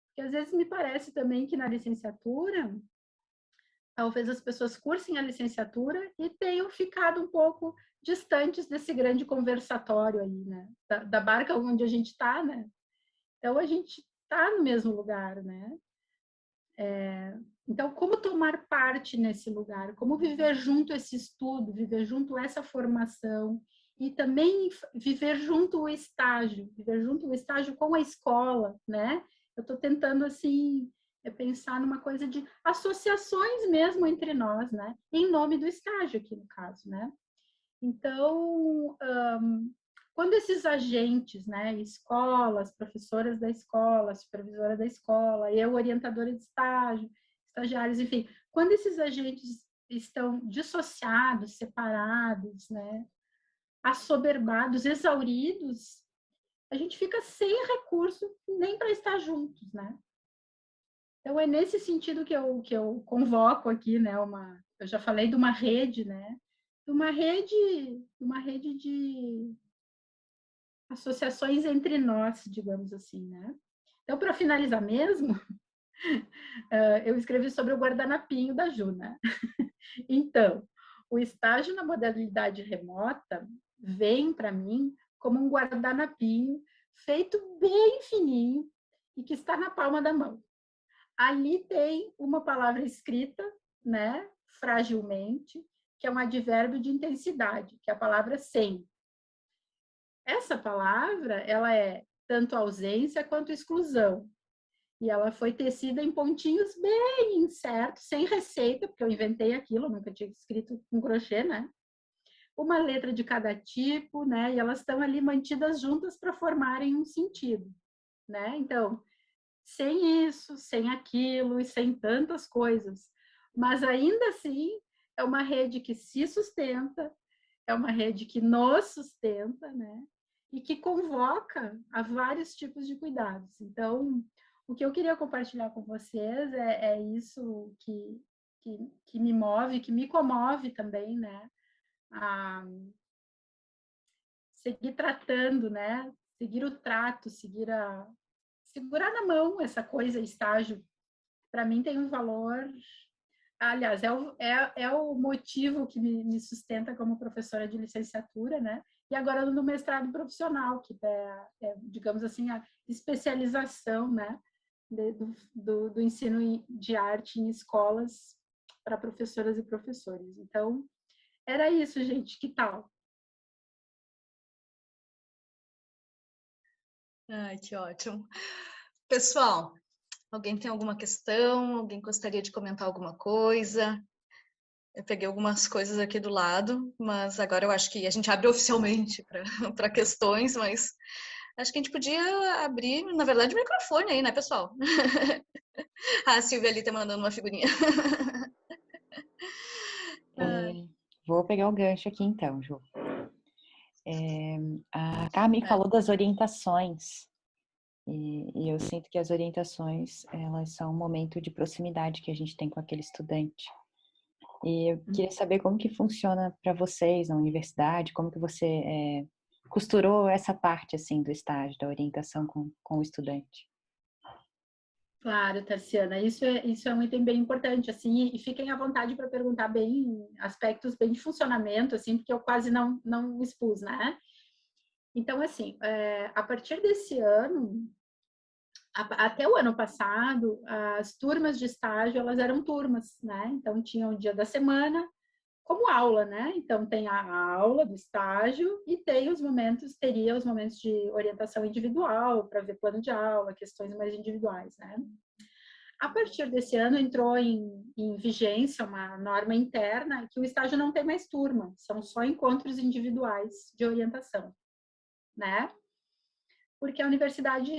Porque às vezes me parece também que na licenciatura, talvez as pessoas cursem a licenciatura e tenham ficado um pouco distantes desse grande conversatório aí, né? Da barca onde a gente está, né? Então, a gente está no mesmo lugar, né? Então, como tomar parte nesse lugar? Como viver junto esse estudo, viver junto essa formação e também viver junto o estágio, viver junto o estágio com a escola, né? Eu estou tentando, assim, pensar numa coisa de associações mesmo entre nós, né? Em nome do estágio aqui, no caso, né? Então, quando esses agentes, né, escolas, professoras da escola, supervisora da escola, eu, orientadora de estágio, estagiários, enfim, quando esses agentes estão dissociados, separados, né, assoberbados, exauridos, a gente fica sem recurso nem para estar juntos, né? Então, é nesse sentido que eu convoco aqui, né, eu já falei de uma rede, né, de uma rede de associações entre nós, digamos assim, né? Então, para finalizar mesmo, eu escrevi sobre o guardanapinho da Ju, né? Então, o estágio na modalidade remota vem para mim como um guardanapinho feito bem fininho e que está na palma da mão. Ali tem uma palavra escrita, né? Fragilmente, que é um advérbio de intensidade, que é a palavra sem. Essa palavra, ela é tanto ausência quanto exclusão. E ela foi tecida em pontinhos bem incertos, sem receita, porque eu inventei aquilo, nunca tinha escrito com crochê, né? Uma letra de cada tipo, né? E elas estão ali mantidas juntas para formarem um sentido, né? Então, sem isso, sem aquilo e sem tantas coisas. Mas ainda assim, é uma rede que se sustenta, é uma rede que nos sustenta, né? E que convoca a vários tipos de cuidados. Então, o que eu queria compartilhar com vocês é isso que me move, que me comove também, né? A seguir tratando, né? Seguir o trato, segurar na mão essa coisa, estágio. Para mim tem um valor. Aliás, é o motivo que me sustenta como professora de licenciatura, né? E agora no mestrado profissional, que digamos assim, a especialização, né? Do ensino de arte em escolas para professoras e professores. Então, era isso, gente. Que tal? Ai, que ótimo. Pessoal, alguém tem alguma questão? Alguém gostaria de comentar alguma coisa? Eu peguei algumas coisas aqui do lado, mas agora eu acho que a gente abre oficialmente para questões, mas acho que a gente podia abrir, na verdade, o microfone aí, né, pessoal? A Silvia ali tá mandando uma figurinha. Vou pegar o gancho aqui então, Ju. A Carmen falou das orientações. E eu sinto que as orientações, elas são um momento de proximidade que a gente tem com aquele estudante. E eu queria saber como que funciona para vocês na universidade, como que você costurou essa parte, assim, do estágio, da orientação com o estudante. Claro, Tarciana, isso é um item bem importante, assim, e fiquem à vontade para perguntar aspectos bem de funcionamento, assim, porque eu quase não expus, né? Então, assim, a partir desse ano, até o ano passado, as turmas de estágio, elas eram turmas, né? Então, tinha o dia da semana como aula, né? Então, tem a aula do estágio e teria os momentos de orientação individual, para ver plano de aula, questões mais individuais, né? A partir desse ano, entrou em vigência uma norma interna que o estágio não tem mais turma, são só encontros individuais de orientação, né? Porque a universidade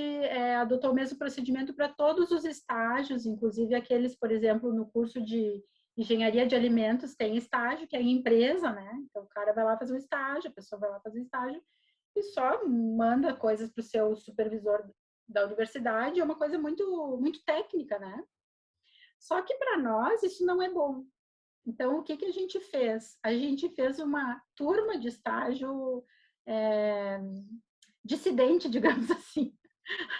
adotou o mesmo procedimento para todos os estágios, inclusive aqueles, por exemplo, no curso de engenharia de alimentos tem estágio, que é em empresa, né? Então, o cara vai lá fazer um estágio, a pessoa vai lá fazer um estágio e só manda coisas para o seu supervisor da universidade, é uma coisa muito, muito técnica, né? Só que para nós isso não é bom. Então, o que a gente fez? A gente fez uma turma de estágio dissidente, digamos assim.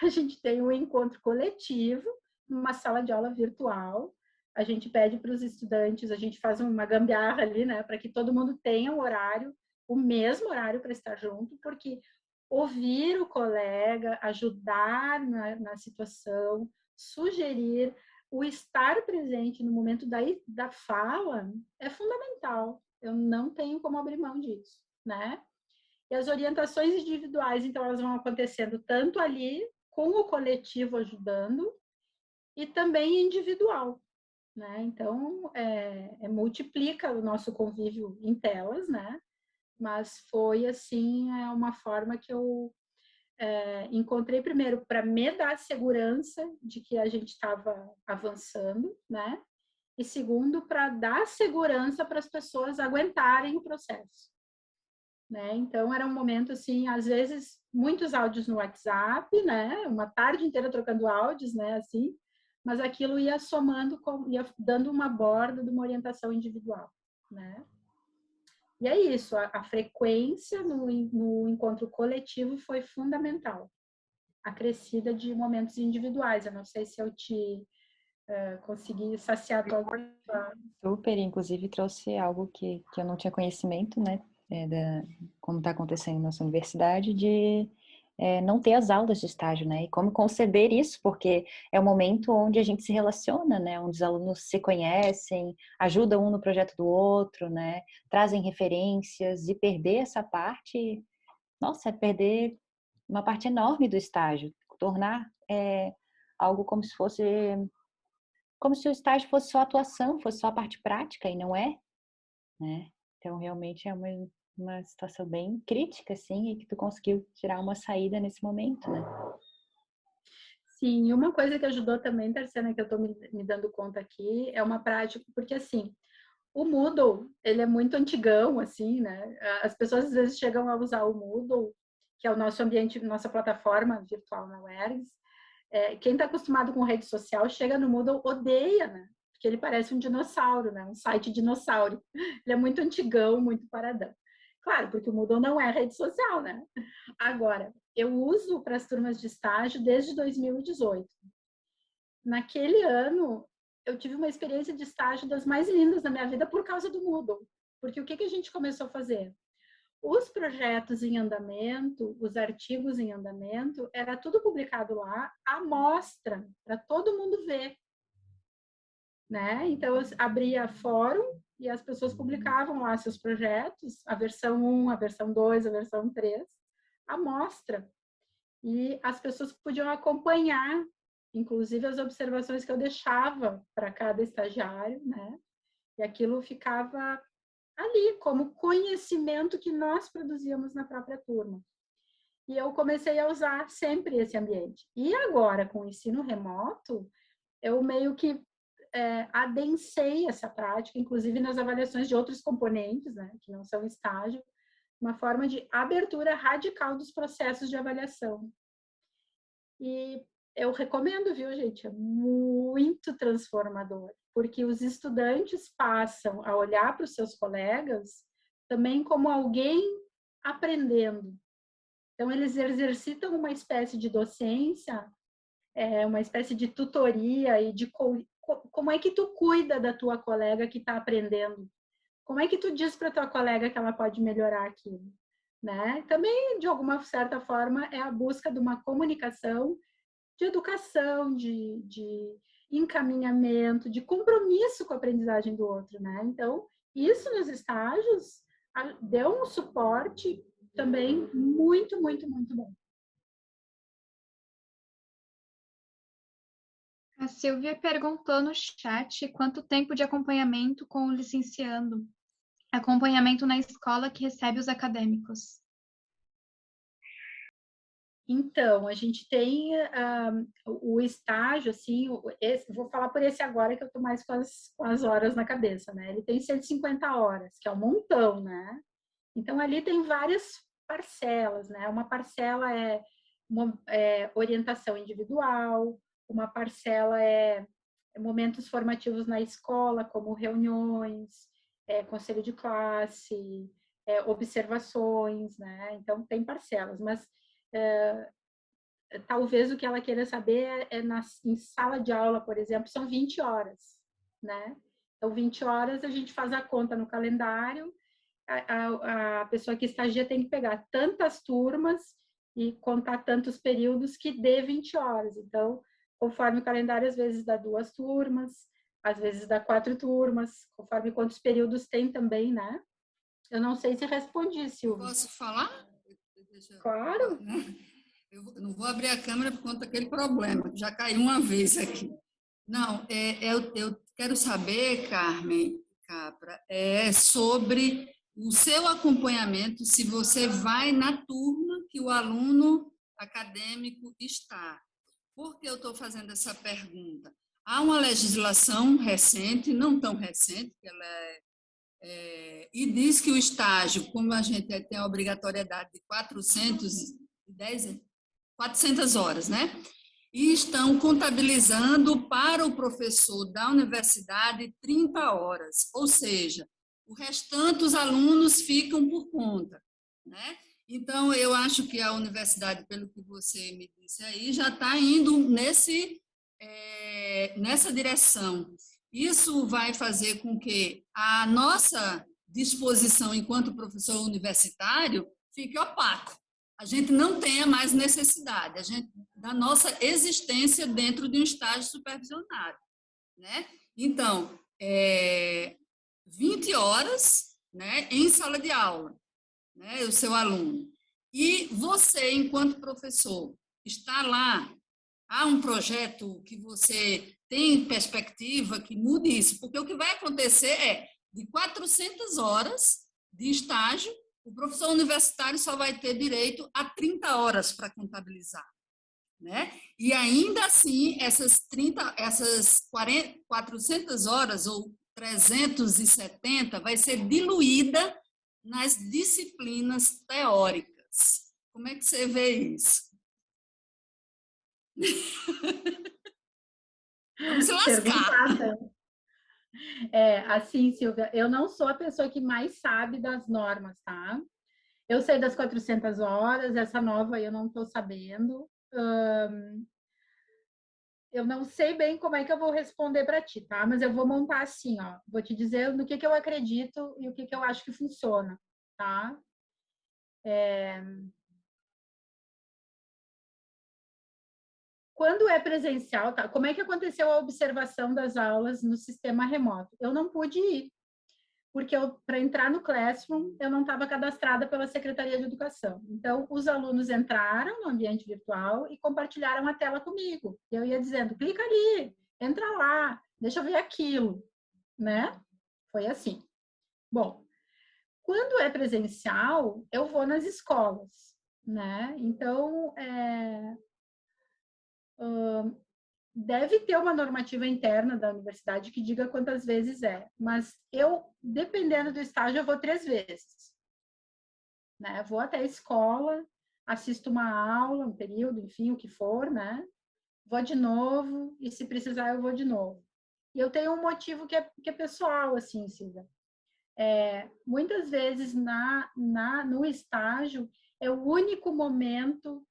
A gente tem um encontro coletivo, numa sala de aula virtual. A gente pede para os estudantes, a gente faz uma gambiarra ali, né, para que todo mundo tenha um horário, o mesmo horário para estar junto, porque ouvir o colega, ajudar na situação, sugerir, o estar presente no momento da fala é fundamental. Eu não tenho como abrir mão disso, né? E as orientações individuais, então, elas vão acontecendo tanto ali, com o coletivo ajudando, e também individual, né? Então, multiplica o nosso convívio em telas, né? Mas foi, assim, uma forma que eu encontrei, primeiro, para me dar segurança de que a gente estava avançando, né? E segundo, para dar segurança para as pessoas aguentarem o processo, né? Então, era um momento, assim, às vezes, muitos áudios no WhatsApp, né? Uma tarde inteira trocando áudios, né? Assim, mas aquilo ia somando, ia dando uma borda de uma orientação individual, né? E é isso, a frequência no encontro coletivo foi fundamental, acrescida de momentos individuais. Eu não sei se eu te consegui saciar a tua... Super, inclusive trouxe algo que eu não tinha conhecimento, né, como está acontecendo na nossa universidade, de não ter as aulas de estágio, né, e como conceber isso, porque é o momento onde a gente se relaciona, né, onde os alunos se conhecem, ajudam um no projeto do outro, né, trazem referências, e perder essa parte, nossa, é perder uma parte enorme do estágio, tornar algo como se fosse... como se o estágio fosse só atuação, fosse só a parte prática, e não é, né? Então, realmente é uma situação bem crítica, assim, e que tu conseguiu tirar uma saída nesse momento, né? Sim, e uma coisa que ajudou também, Tarciana, que eu estou me dando conta aqui, é uma prática, porque assim, o Moodle, ele é muito antigão, assim, né? As pessoas às vezes chegam a usar o Moodle, que é o nosso ambiente, nossa plataforma virtual na UERGS. Quem está acostumado com rede social chega no Moodle, odeia, né? Porque ele parece um dinossauro, né? Um site dinossauro. Ele é muito antigão, muito paradão. Claro, porque o Moodle não é rede social, né? Agora, eu uso para as turmas de estágio desde 2018. Naquele ano, eu tive uma experiência de estágio das mais lindas da minha vida por causa do Moodle. Porque o que a gente começou a fazer? Os projetos em andamento, os artigos em andamento, era tudo publicado lá, à mostra, para todo mundo ver, né? Então, eu abria fórum e as pessoas publicavam lá seus projetos, a versão 1, a versão 2, a versão 3, à mostra. E as pessoas podiam acompanhar, inclusive, as observações que eu deixava para cada estagiário, né? E aquilo ficava ali, como conhecimento que nós produzíamos na própria turma. E eu comecei a usar sempre esse ambiente. E agora, com o ensino remoto, eu meio que adensei essa prática, inclusive nas avaliações de outros componentes, né, que não são estágio, uma forma de abertura radical dos processos de avaliação. E eu recomendo, viu, gente? É muito transformador, porque os estudantes passam a olhar para os seus colegas também como alguém aprendendo. Então, eles exercitam uma espécie de docência, uma espécie de tutoria e de como é que tu cuida da tua colega que está aprendendo? Como é que tu diz para tua colega que ela pode melhorar aquilo? Né? Também, de alguma certa forma, é a busca de uma comunicação, de educação, de encaminhamento, de compromisso com a aprendizagem do outro, né? Então, isso nos estágios deu um suporte também muito, muito, muito bom. A Silvia perguntou no chat quanto tempo de acompanhamento com o licenciando. Acompanhamento na escola que recebe os acadêmicos. Então, a gente tem o estágio, assim, vou falar por esse agora que eu estou mais com as horas na cabeça, né? Ele tem 150 horas, que é um montão, né? Então, ali tem várias parcelas, né? Uma parcela é orientação individual, uma parcela é momentos formativos na escola, como reuniões, conselho de classe, observações, né? Então, tem parcelas, mas talvez o que ela queira saber em sala de aula, por exemplo, são 20 horas, né? Então, 20 horas a gente faz a conta no calendário, a pessoa que estagia tem que pegar tantas turmas e contar tantos períodos que dê 20 horas. Então, conforme o calendário, às vezes dá 2 turmas, às vezes dá 4 turmas, conforme quantos períodos tem também, né? Eu não sei se respondi, Silvia. Posso falar? Claro. Eu não vou abrir a câmera por conta daquele problema, que já caiu uma vez aqui. Não, eu quero saber, Carmen Capra, sobre o seu acompanhamento, se você vai na turma que o aluno acadêmico está. Por que eu estou fazendo essa pergunta? Há uma legislação recente, não tão recente, que ela e diz que o estágio, como a gente tem a obrigatoriedade de 400 horas, né? E estão contabilizando para o professor da universidade 30 horas, ou seja, o restante os alunos ficam por conta, né? Então, eu acho que a universidade, pelo que você me disse aí, já está indo nessa direção. Isso vai fazer com que a nossa disposição enquanto professor universitário fique opaco. A gente não tenha mais necessidade da nossa existência dentro de um estágio supervisionário, né? Então, 20 horas, né, em sala de aula, né, o seu aluno. E você, enquanto professor, está lá, há um projeto que você tem perspectiva que mude isso, porque o que vai acontecer de 400 horas de estágio, o professor universitário só vai ter direito a 30 horas para contabilizar, né? E ainda assim, essas 400 horas ou 370 vai ser diluída nas disciplinas teóricas. Como é que você vê isso? Vamos se lascar. Assim, Silvia, eu não sou a pessoa que mais sabe das normas, tá? Eu sei das 400 horas, essa nova aí eu não estou sabendo. Eu não sei bem como é que eu vou responder para ti, tá? Mas eu vou montar assim, ó. Vou te dizer no que eu acredito e o que eu acho que funciona, tá? Quando é presencial, tá? Como é que aconteceu a observação das aulas no sistema remoto? Eu não pude ir, porque para entrar no Classroom, eu não estava cadastrada pela Secretaria de Educação. Então, os alunos entraram no ambiente virtual e compartilharam a tela comigo. Eu ia dizendo, clica ali, entra lá, deixa eu ver aquilo, né? Foi assim. Bom, quando é presencial, eu vou nas escolas, né? Então, deve ter uma normativa interna da universidade que diga quantas vezes mas eu, dependendo do estágio, eu vou 3 vezes. Né? Vou até a escola, assisto uma aula, um período, enfim, o que for, né? Vou de novo, e se precisar, eu vou de novo. E eu tenho um motivo que é pessoal, assim, Silvia. Muitas vezes, no estágio, é o único momento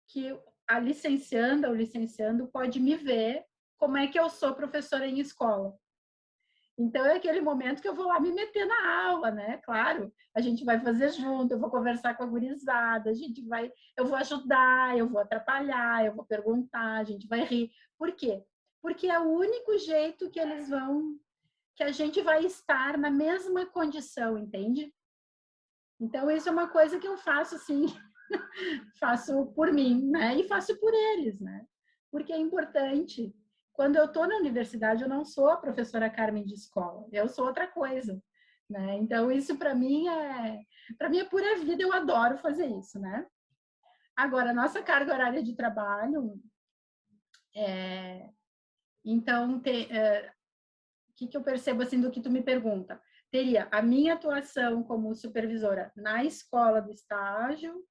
que a licencianda ou licenciando pode me ver como é que eu sou professora em escola. Então, é aquele momento que eu vou lá me meter na aula, né? Claro, a gente vai fazer junto, eu vou conversar com a gurizada, eu vou ajudar, eu vou atrapalhar, eu vou perguntar, a gente vai rir. Por quê? Porque é o único jeito que que a gente vai estar na mesma condição, entende? Então, isso é uma coisa que eu faço, assim, faço por mim, né? E faço por eles, né? Porque é importante. Quando eu estou na universidade, eu não sou a professora Carmen de escola, eu sou outra coisa, né? Então, isso para mim é pura vida, eu adoro fazer isso, né? Agora, nossa carga horária de trabalho, então, o que eu percebo assim do que tu me pergunta? Teria a minha atuação como supervisora na escola do estágio,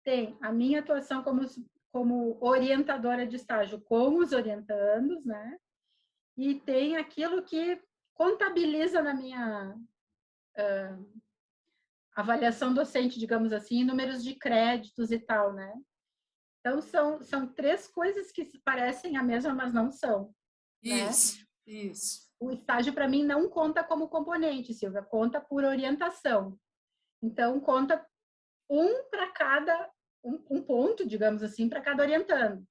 tem a minha atuação como orientadora de estágio com os orientandos, né? E tem aquilo que contabiliza na minha avaliação docente, digamos assim, números de créditos e tal, né? Então, são 3 coisas que parecem a mesma, mas não são. Isso, né? isso. O estágio, para mim, não conta como componente, Silvia, conta por orientação. Então, conta um para cada um ponto, digamos assim, para cada orientando.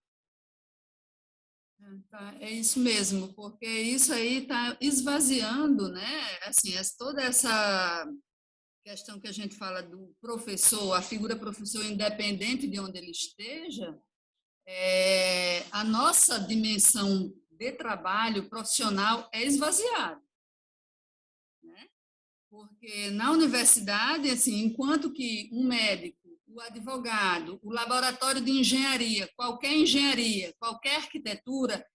Tá, é isso mesmo, porque isso aí está esvaziando, né? Assim, toda essa questão que a gente fala do professor, a figura professor independente de onde ele esteja, a nossa dimensão de trabalho profissional é esvaziada, né? Porque na universidade, assim, enquanto que um médico, o advogado, o laboratório de engenharia, qualquer arquitetura,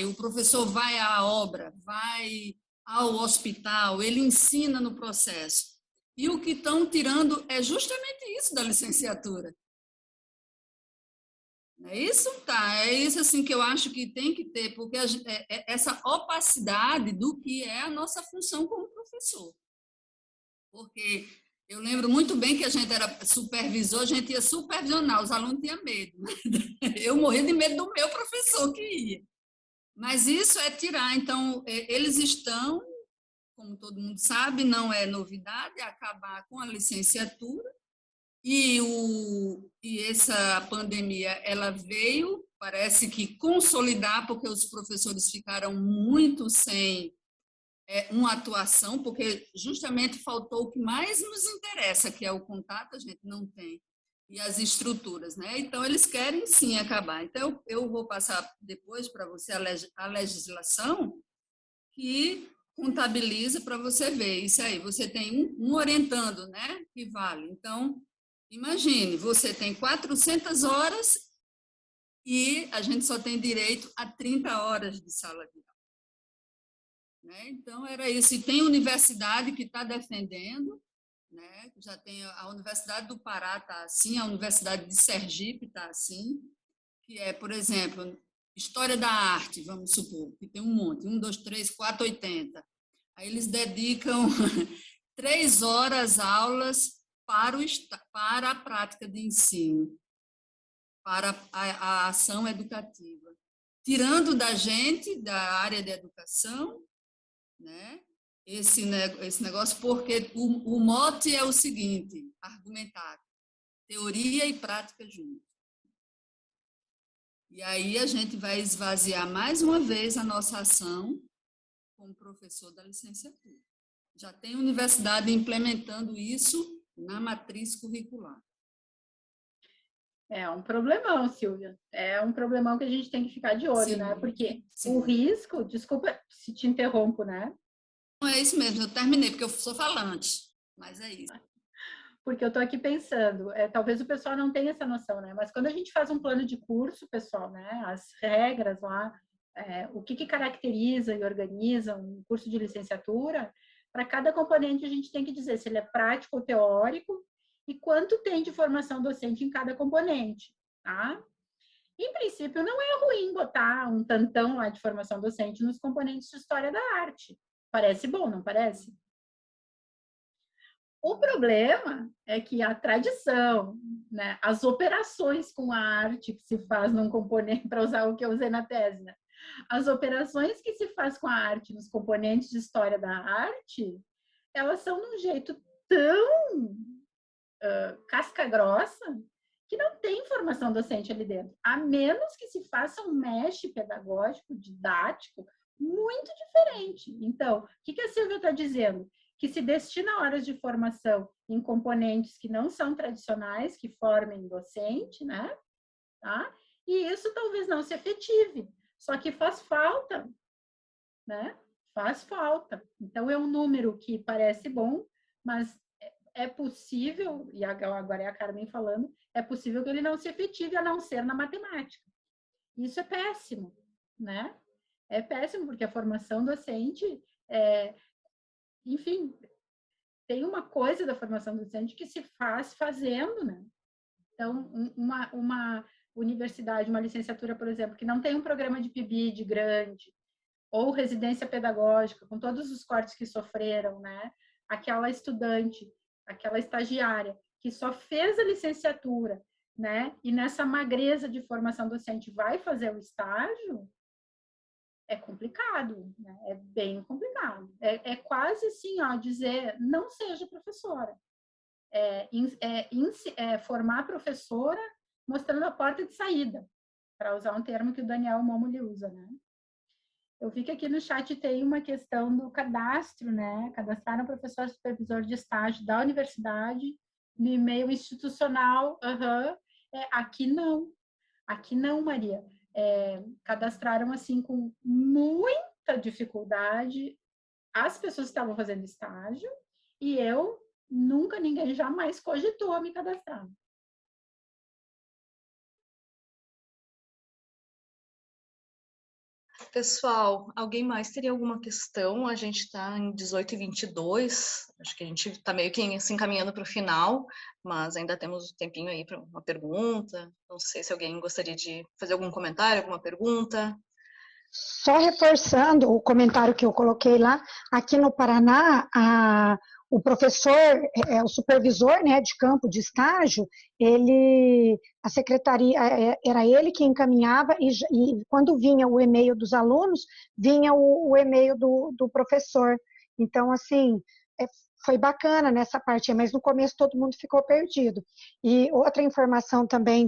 o professor vai à obra, vai ao hospital, ele ensina no processo. E o que estão tirando é justamente isso da licenciatura. É isso? Tá, é isso assim que eu acho que tem que ter, porque essa opacidade do que é a nossa função como professor. Porque eu lembro muito bem que a gente era supervisor, a gente ia supervisionar, os alunos tinham medo. Né? Eu morria de medo do meu professor que ia. Mas isso é tirar. Então, eles estão, como todo mundo sabe, não é novidade, é acabar com a licenciatura. E essa pandemia, ela veio, parece que consolidar, porque os professores ficaram muito sem uma atuação, porque justamente faltou o que mais nos interessa, que é o contato, a gente não tem, e as estruturas, né? Então, eles querem sim acabar. Então, eu vou passar depois para você a legislação que contabiliza para você ver isso aí. Você tem um orientando, né? Que vale. Então, imagine, você tem 400 horas e a gente só tem direito a 30 horas de sala de aula. Né? Então, era isso. E tem universidade que está defendendo, né? Já tem a Universidade do Pará está assim, a Universidade de Sergipe está assim, que é, por exemplo, História da Arte, vamos supor, que tem um monte, 1, 2, 3, 4, 80. Aí eles dedicam 3 horas aulas para a prática de ensino, para a ação educativa. Tirando da gente, da área de educação, né, esse negócio, porque o mote é o seguinte, argumentado, teoria e prática juntos. E aí a gente vai esvaziar mais uma vez a nossa ação como professor da licenciatura. Já tem universidade implementando isso na matriz curricular. É um problemão, Silvia. É um problemão que a gente tem que ficar de olho, sim, né? Porque sim, o risco, desculpa se te interrompo, né? Não é isso mesmo, eu terminei, porque eu sou falante, mas é isso. Porque eu estou aqui pensando, talvez o pessoal não tenha essa noção, né? Mas quando a gente faz um plano de curso, pessoal, né? As regras lá, o que caracteriza e organiza um curso de licenciatura, para cada componente a gente tem que dizer se ele é prático ou teórico e quanto tem de formação docente em cada componente, tá? Em princípio, não é ruim botar um tantão lá de formação docente nos componentes de história da arte. Parece bom, não parece? O problema é que a tradição, né, as operações com a arte que se faz num componente, para usar o que eu usei na tese, né? As operações que se faz com a arte nos componentes de história da arte, elas são de um jeito tão casca grossa que não tem formação docente ali dentro, a menos que se faça um mesh pedagógico, didático, muito diferente. Então, o que a Silvia está dizendo? Que se destina horas de formação em componentes que não são tradicionais, que formem docente, né? Tá? E isso talvez não se efetive, só que faz falta, né? Faz falta. Então, é um número que parece bom, mas é possível, e agora é a Carmen falando, é possível que ele não se efetive a não ser na matemática. Isso é péssimo, né? É péssimo, porque a formação docente enfim, tem uma coisa da formação docente que se faz fazendo, né? Então, uma universidade, uma licenciatura, por exemplo, que não tem um programa de PIBID grande, ou residência pedagógica, com todos os cortes que sofreram, né? Aquela estudante, aquela estagiária, que só fez a licenciatura, né? E nessa magreza de formação docente vai fazer o estágio, é complicado, né? É bem complicado. É quase assim, ó, dizer, não seja professora. formar professora mostrando a porta de saída, para usar um termo que o Daniel Momoli usa, né? Eu vi que aqui no chat tem uma questão do cadastro, né? Cadastrar um professor supervisor de estágio da universidade no e-mail institucional. Aqui não, Maria. Cadastraram assim com muita dificuldade as pessoas que estavam fazendo estágio e ninguém jamais cogitou a me cadastrar. Pessoal, alguém mais teria alguma questão? A gente está em 18h22, acho que a gente está meio que se encaminhando para o final, mas ainda temos um tempinho aí para uma pergunta. Não sei se alguém gostaria de fazer algum comentário, alguma pergunta. Só reforçando o comentário que eu coloquei lá, aqui no Paraná, o professor, o supervisor, né, de campo de estágio, a secretaria, era ele que encaminhava e quando vinha o e-mail dos alunos, vinha o e-mail do professor. Então, assim, foi bacana nessa parte, mas no começo todo mundo ficou perdido. E outra informação também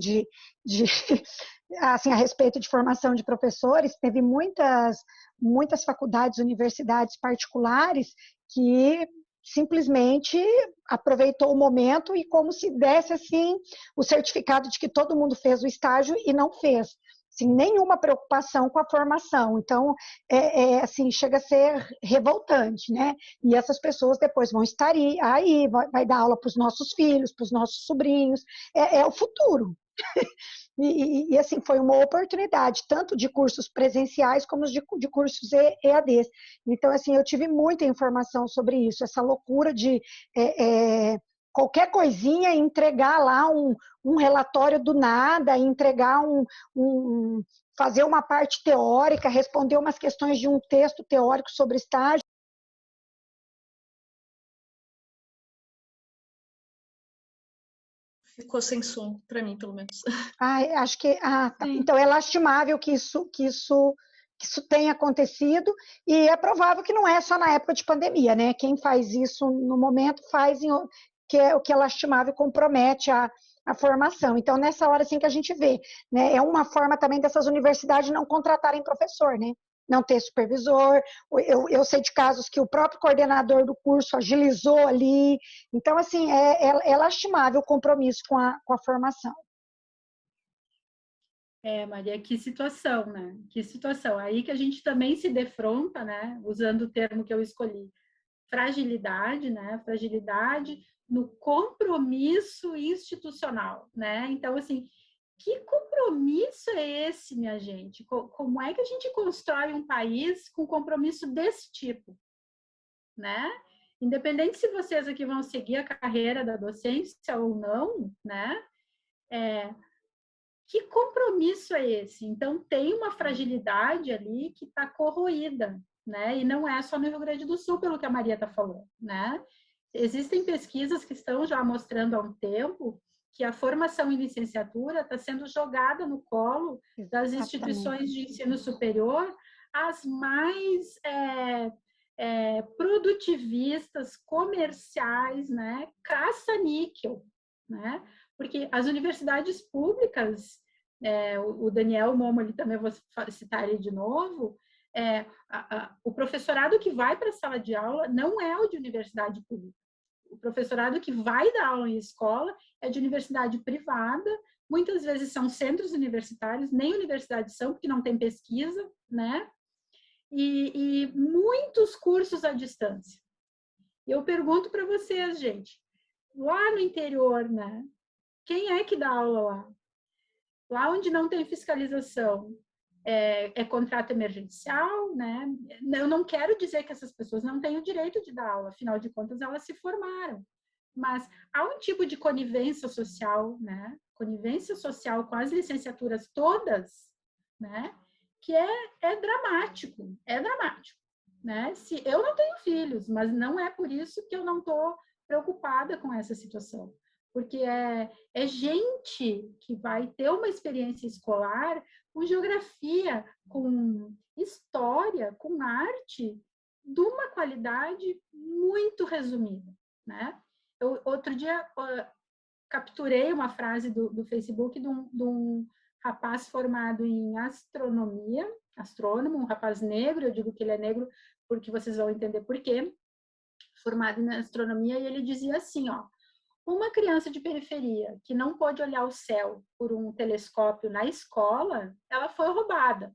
assim, a respeito de formação de professores, teve muitas faculdades, universidades particulares que simplesmente aproveitou o momento e como se desse assim o certificado de que todo mundo fez o estágio e não fez. Assim, nenhuma preocupação com a formação. Então, assim, chega a ser revoltante, né? E essas pessoas depois vão estar aí vai dar aula para os nossos filhos, para os nossos sobrinhos. É o futuro. E, assim, foi uma oportunidade, tanto de cursos presenciais como de cursos EADs. Então, assim, eu tive muita informação sobre isso, essa loucura de qualquer coisinha, entregar lá um relatório do nada, entregar fazer uma parte teórica, responder umas questões de um texto teórico sobre estágio. Ficou sem som, para mim, pelo menos. Acho que... tá. Então, é lastimável que isso tenha acontecido e é provável que não é só na época de pandemia, né? Quem faz isso no momento o que é lastimável, compromete a formação. Então, nessa hora assim que a gente vê, né? É uma forma também dessas universidades não contratarem professor, né? Não ter supervisor. Eu sei de casos que o próprio coordenador do curso agilizou ali. Então, assim, é lastimável o compromisso com a formação. Maria, que situação, né? Que situação. Aí que a gente também se defronta, né? Usando o termo que eu escolhi, fragilidade, né? Fragilidade no compromisso institucional, né? Então, assim, que compromisso é esse, minha gente? Como é que a gente constrói um país com compromisso desse tipo, né? Independente se vocês aqui vão seguir a carreira da docência ou não, né? Que compromisso é esse? Então, tem uma fragilidade ali que está corroída, né? E não é só no Rio Grande do Sul, pelo que a Maria está falando, né? Existem pesquisas que estão já mostrando há um tempo que a formação em licenciatura está sendo jogada no colo das instituições de ensino superior, as mais produtivistas, comerciais, né? Caça-níquel, né? Porque as universidades públicas, o Daniel Momoli também vou citar ele de novo, o professorado que vai para a sala de aula não é o de universidade pública. O professorado que vai dar aula em escola é de universidade privada, muitas vezes são centros universitários, nem universidades são, porque não tem pesquisa, né? E muitos cursos à distância. Eu pergunto para vocês, gente, lá no interior, né? Quem é que dá aula lá? Lá onde não tem fiscalização, é contrato emergencial, né? Eu não quero dizer que essas pessoas não têm o direito de dar aula, afinal de contas, elas se formaram. Mas há um tipo de conivência social, né? Conivência social com as licenciaturas todas, né? Que é dramático, né? Se eu não tenho filhos, mas não é por isso que eu não estou preocupada com essa situação. Porque é gente que vai ter uma experiência escolar com geografia, com história, com arte, de uma qualidade muito resumida, né? Eu outro dia capturei uma frase do Facebook de um rapaz formado em astronomia, astrônomo, um rapaz negro, eu digo que ele é negro porque vocês vão entender por quê, formado em astronomia, e ele dizia assim, ó, uma criança de periferia que não pôde olhar o céu por um telescópio na escola, ela foi roubada.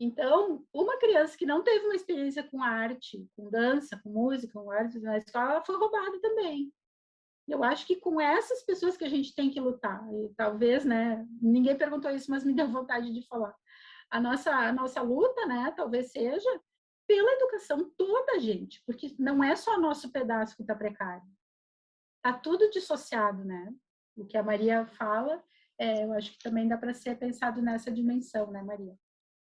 Então, uma criança que não teve uma experiência com arte, com dança, com música, com arte na escola, ela foi roubada também. Eu acho que com essas pessoas que a gente tem que lutar, e talvez, né, ninguém perguntou isso, mas me deu vontade de falar. A nossa luta, né, talvez seja pela educação toda a gente, porque não é só nosso pedaço que está precário. Está tudo dissociado, né? O que a Maria fala, eu acho que também dá para ser pensado nessa dimensão, né, Maria?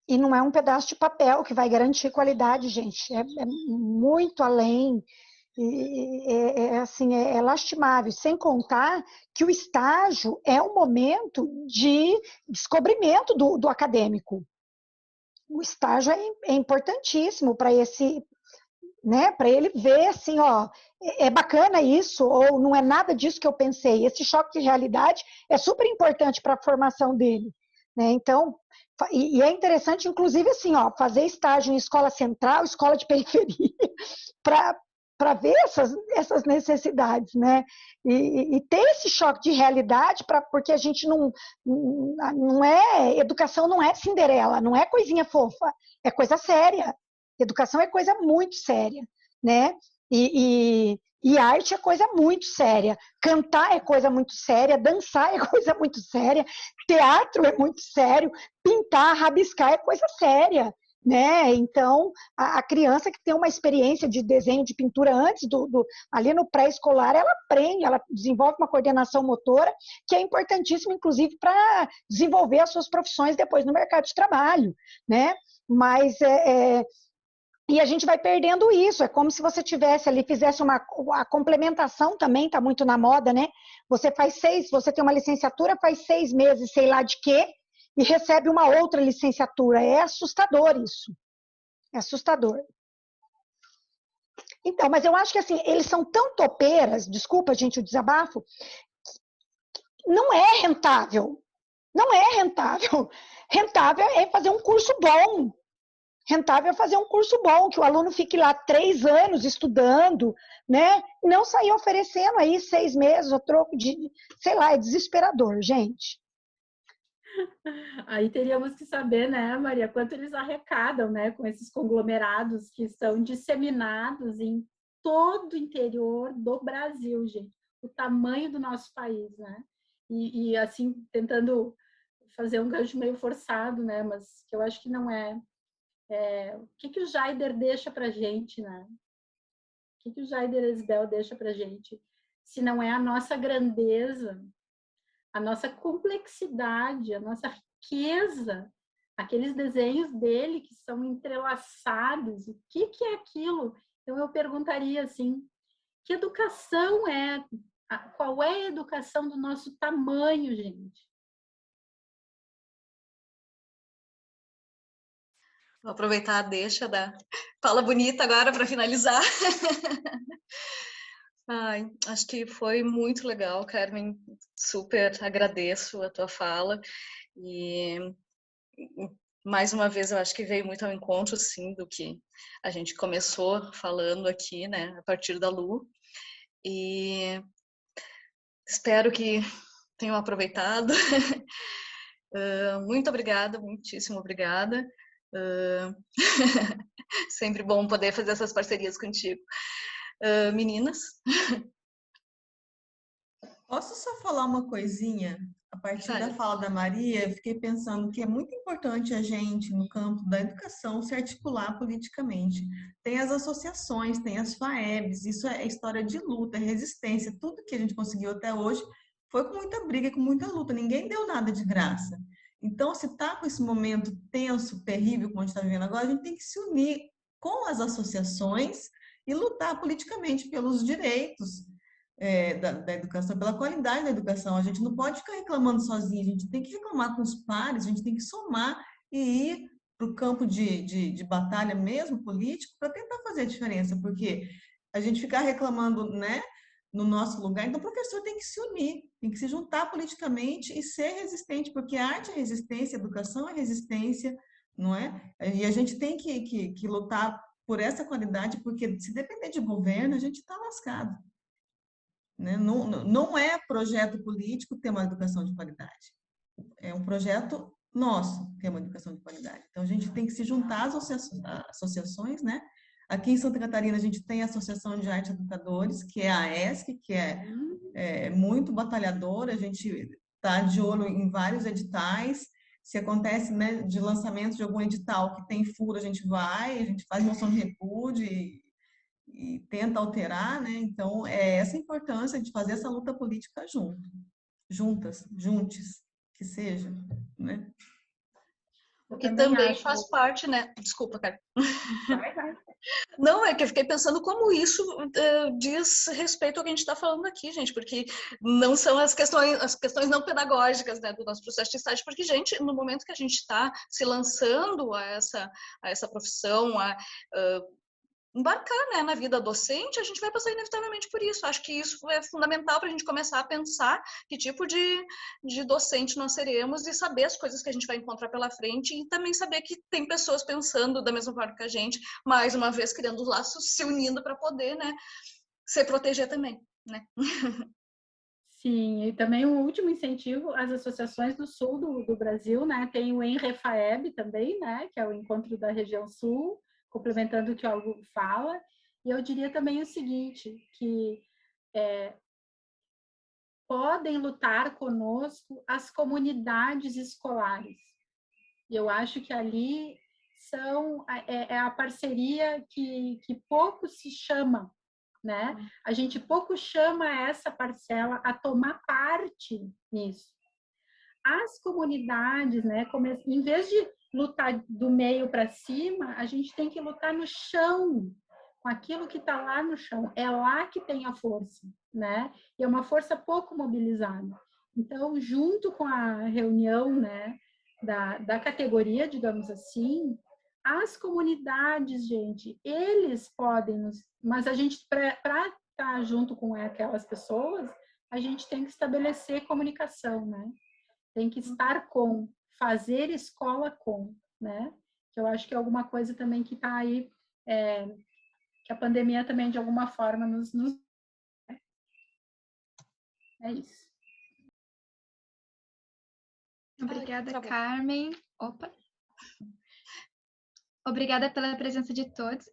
E não é um pedaço de papel que vai garantir qualidade, gente. É muito além. Assim, é lastimável. Sem contar que o estágio é um momento de descobrimento do acadêmico. O estágio é importantíssimo para esse, né, para ele ver assim, ó, é bacana isso ou não é nada disso que eu pensei. Esse choque de realidade é super importante para a formação dele, né? Então, e é interessante, inclusive, assim, ó, fazer estágio em escola central, escola de periferia, para ver essas necessidades, né? E ter esse choque de realidade, porque a gente não é, educação não é Cinderela, não é coisinha fofa, é coisa séria. Educação é coisa muito séria, né? E arte é coisa muito séria, cantar é coisa muito séria, dançar é coisa muito séria, teatro é muito sério, pintar, rabiscar é coisa séria, né? Então, a criança que tem uma experiência de desenho, de pintura antes ali no pré-escolar, ela aprende, ela desenvolve uma coordenação motora que é importantíssima, inclusive, para desenvolver as suas profissões depois no mercado de trabalho, né? Mas e a gente vai perdendo isso, é como se você tivesse ali, fizesse a complementação também, está muito na moda, né? Você tem uma licenciatura, faz 6 meses, sei lá de quê, e recebe uma outra licenciatura. É assustador isso. É assustador. Então, mas eu acho que assim, eles são tão topeiras, desculpa, gente, o desabafo, não é rentável. Não é rentável. Rentável é fazer um curso bom. Rentável é fazer um curso bom, que o aluno fique lá 3 anos estudando, né? Não sair oferecendo aí 6 meses o troco de, sei lá, é desesperador, gente. Aí teríamos que saber, né, Maria, quanto eles arrecadam, né, com esses conglomerados que são disseminados em todo o interior do Brasil, gente. O tamanho do nosso país, né? E assim, tentando fazer um gancho meio forçado, né, mas que eu acho que não é. O que o Jaider deixa para a gente, né? O que o Jaider Esbel deixa para a gente? Se não é a nossa grandeza, a nossa complexidade, a nossa riqueza, aqueles desenhos dele que são entrelaçados, o que é aquilo? Então eu perguntaria assim, que educação é? Qual é a educação do nosso tamanho, gente? Vou aproveitar a deixa da fala bonita agora para finalizar. Ai, acho que foi muito legal, Carmen. Super agradeço a tua fala e mais uma vez eu acho que veio muito ao encontro, sim, do que a gente começou falando aqui, né, a partir da Lu. E espero que tenham aproveitado. Muito obrigada, muitíssimo obrigada. Sempre bom poder fazer essas parcerias contigo. Meninas? Posso só falar uma coisinha? A partir da fala da Maria, eu fiquei pensando que é muito importante a gente, no campo da educação, se articular politicamente. Tem as associações, tem as FAEBs, isso é história de luta, resistência, tudo que a gente conseguiu até hoje foi com muita briga, com muita luta, ninguém deu nada de graça. Então, se está com esse momento tenso, terrível, como a gente está vivendo agora, a gente tem que se unir com as associações e lutar politicamente pelos direitos da educação, pela qualidade da educação. A gente não pode ficar reclamando sozinho, a gente tem que reclamar com os pares, a gente tem que somar e ir para o campo de batalha mesmo, político, para tentar fazer a diferença, porque a gente ficar reclamando, né, no nosso lugar. Então, o professor tem que se unir, tem que se juntar politicamente e ser resistente, porque a arte é resistência, a educação é resistência, não é? E a gente tem que lutar por essa qualidade, porque se depender de governo, a gente está lascado. Né? Não é projeto político ter uma educação de qualidade. É um projeto nosso ter uma educação de qualidade. Então, a gente tem que se juntar às associações, né? Aqui em Santa Catarina, a gente tem a Associação de Arte Educadores, que é a AESC, que é muito batalhadora, a gente está de olho em vários editais. Se acontece, né, de lançamento de algum edital que tem furo, a gente faz moção de repúdio e tenta alterar, né? Então, é essa a importância de fazer essa luta política juntos, que seja, né? O que também faz parte, né? Desculpa, cara. Não, é que eu fiquei pensando como isso diz respeito ao que a gente está falando aqui, gente, porque não são as questões não pedagógicas, né, do nosso processo de estágio, porque, gente, no momento que a gente está se lançando a essa profissão, embarcar, né, na vida docente, a gente vai passar inevitavelmente por isso. Acho que isso é fundamental para a gente começar a pensar que tipo de docente nós seremos e saber as coisas que a gente vai encontrar pela frente e também saber que tem pessoas pensando da mesma forma que a gente, mais uma vez criando laços, se unindo para poder, né, se proteger também, né? Sim, e também um último incentivo, as associações do sul do Brasil, né, tem o ENREFAEB também, né, que é o Encontro da Região Sul, complementando o que o Hugo fala, e eu diria também o seguinte, que podem lutar conosco as comunidades escolares. E eu acho que ali é a parceria que pouco se chama, né? A gente pouco chama essa parcela a tomar parte nisso. As comunidades, né, em vez de lutar do meio para cima, a gente tem que lutar no chão, com aquilo que está lá no chão. É lá que tem a força, né? E é uma força pouco mobilizada. Então, junto com a reunião, né, da categoria, digamos assim, as comunidades, gente, eles podem mas a gente, para estar junto com aquelas pessoas, a gente tem que estabelecer comunicação, né? Tem que estar com, fazer escola com, né? Que eu acho que é alguma coisa também que está aí, que a pandemia também, de alguma forma, nos... É isso. Obrigada, Carmen. Opa! Obrigada pela presença de todos.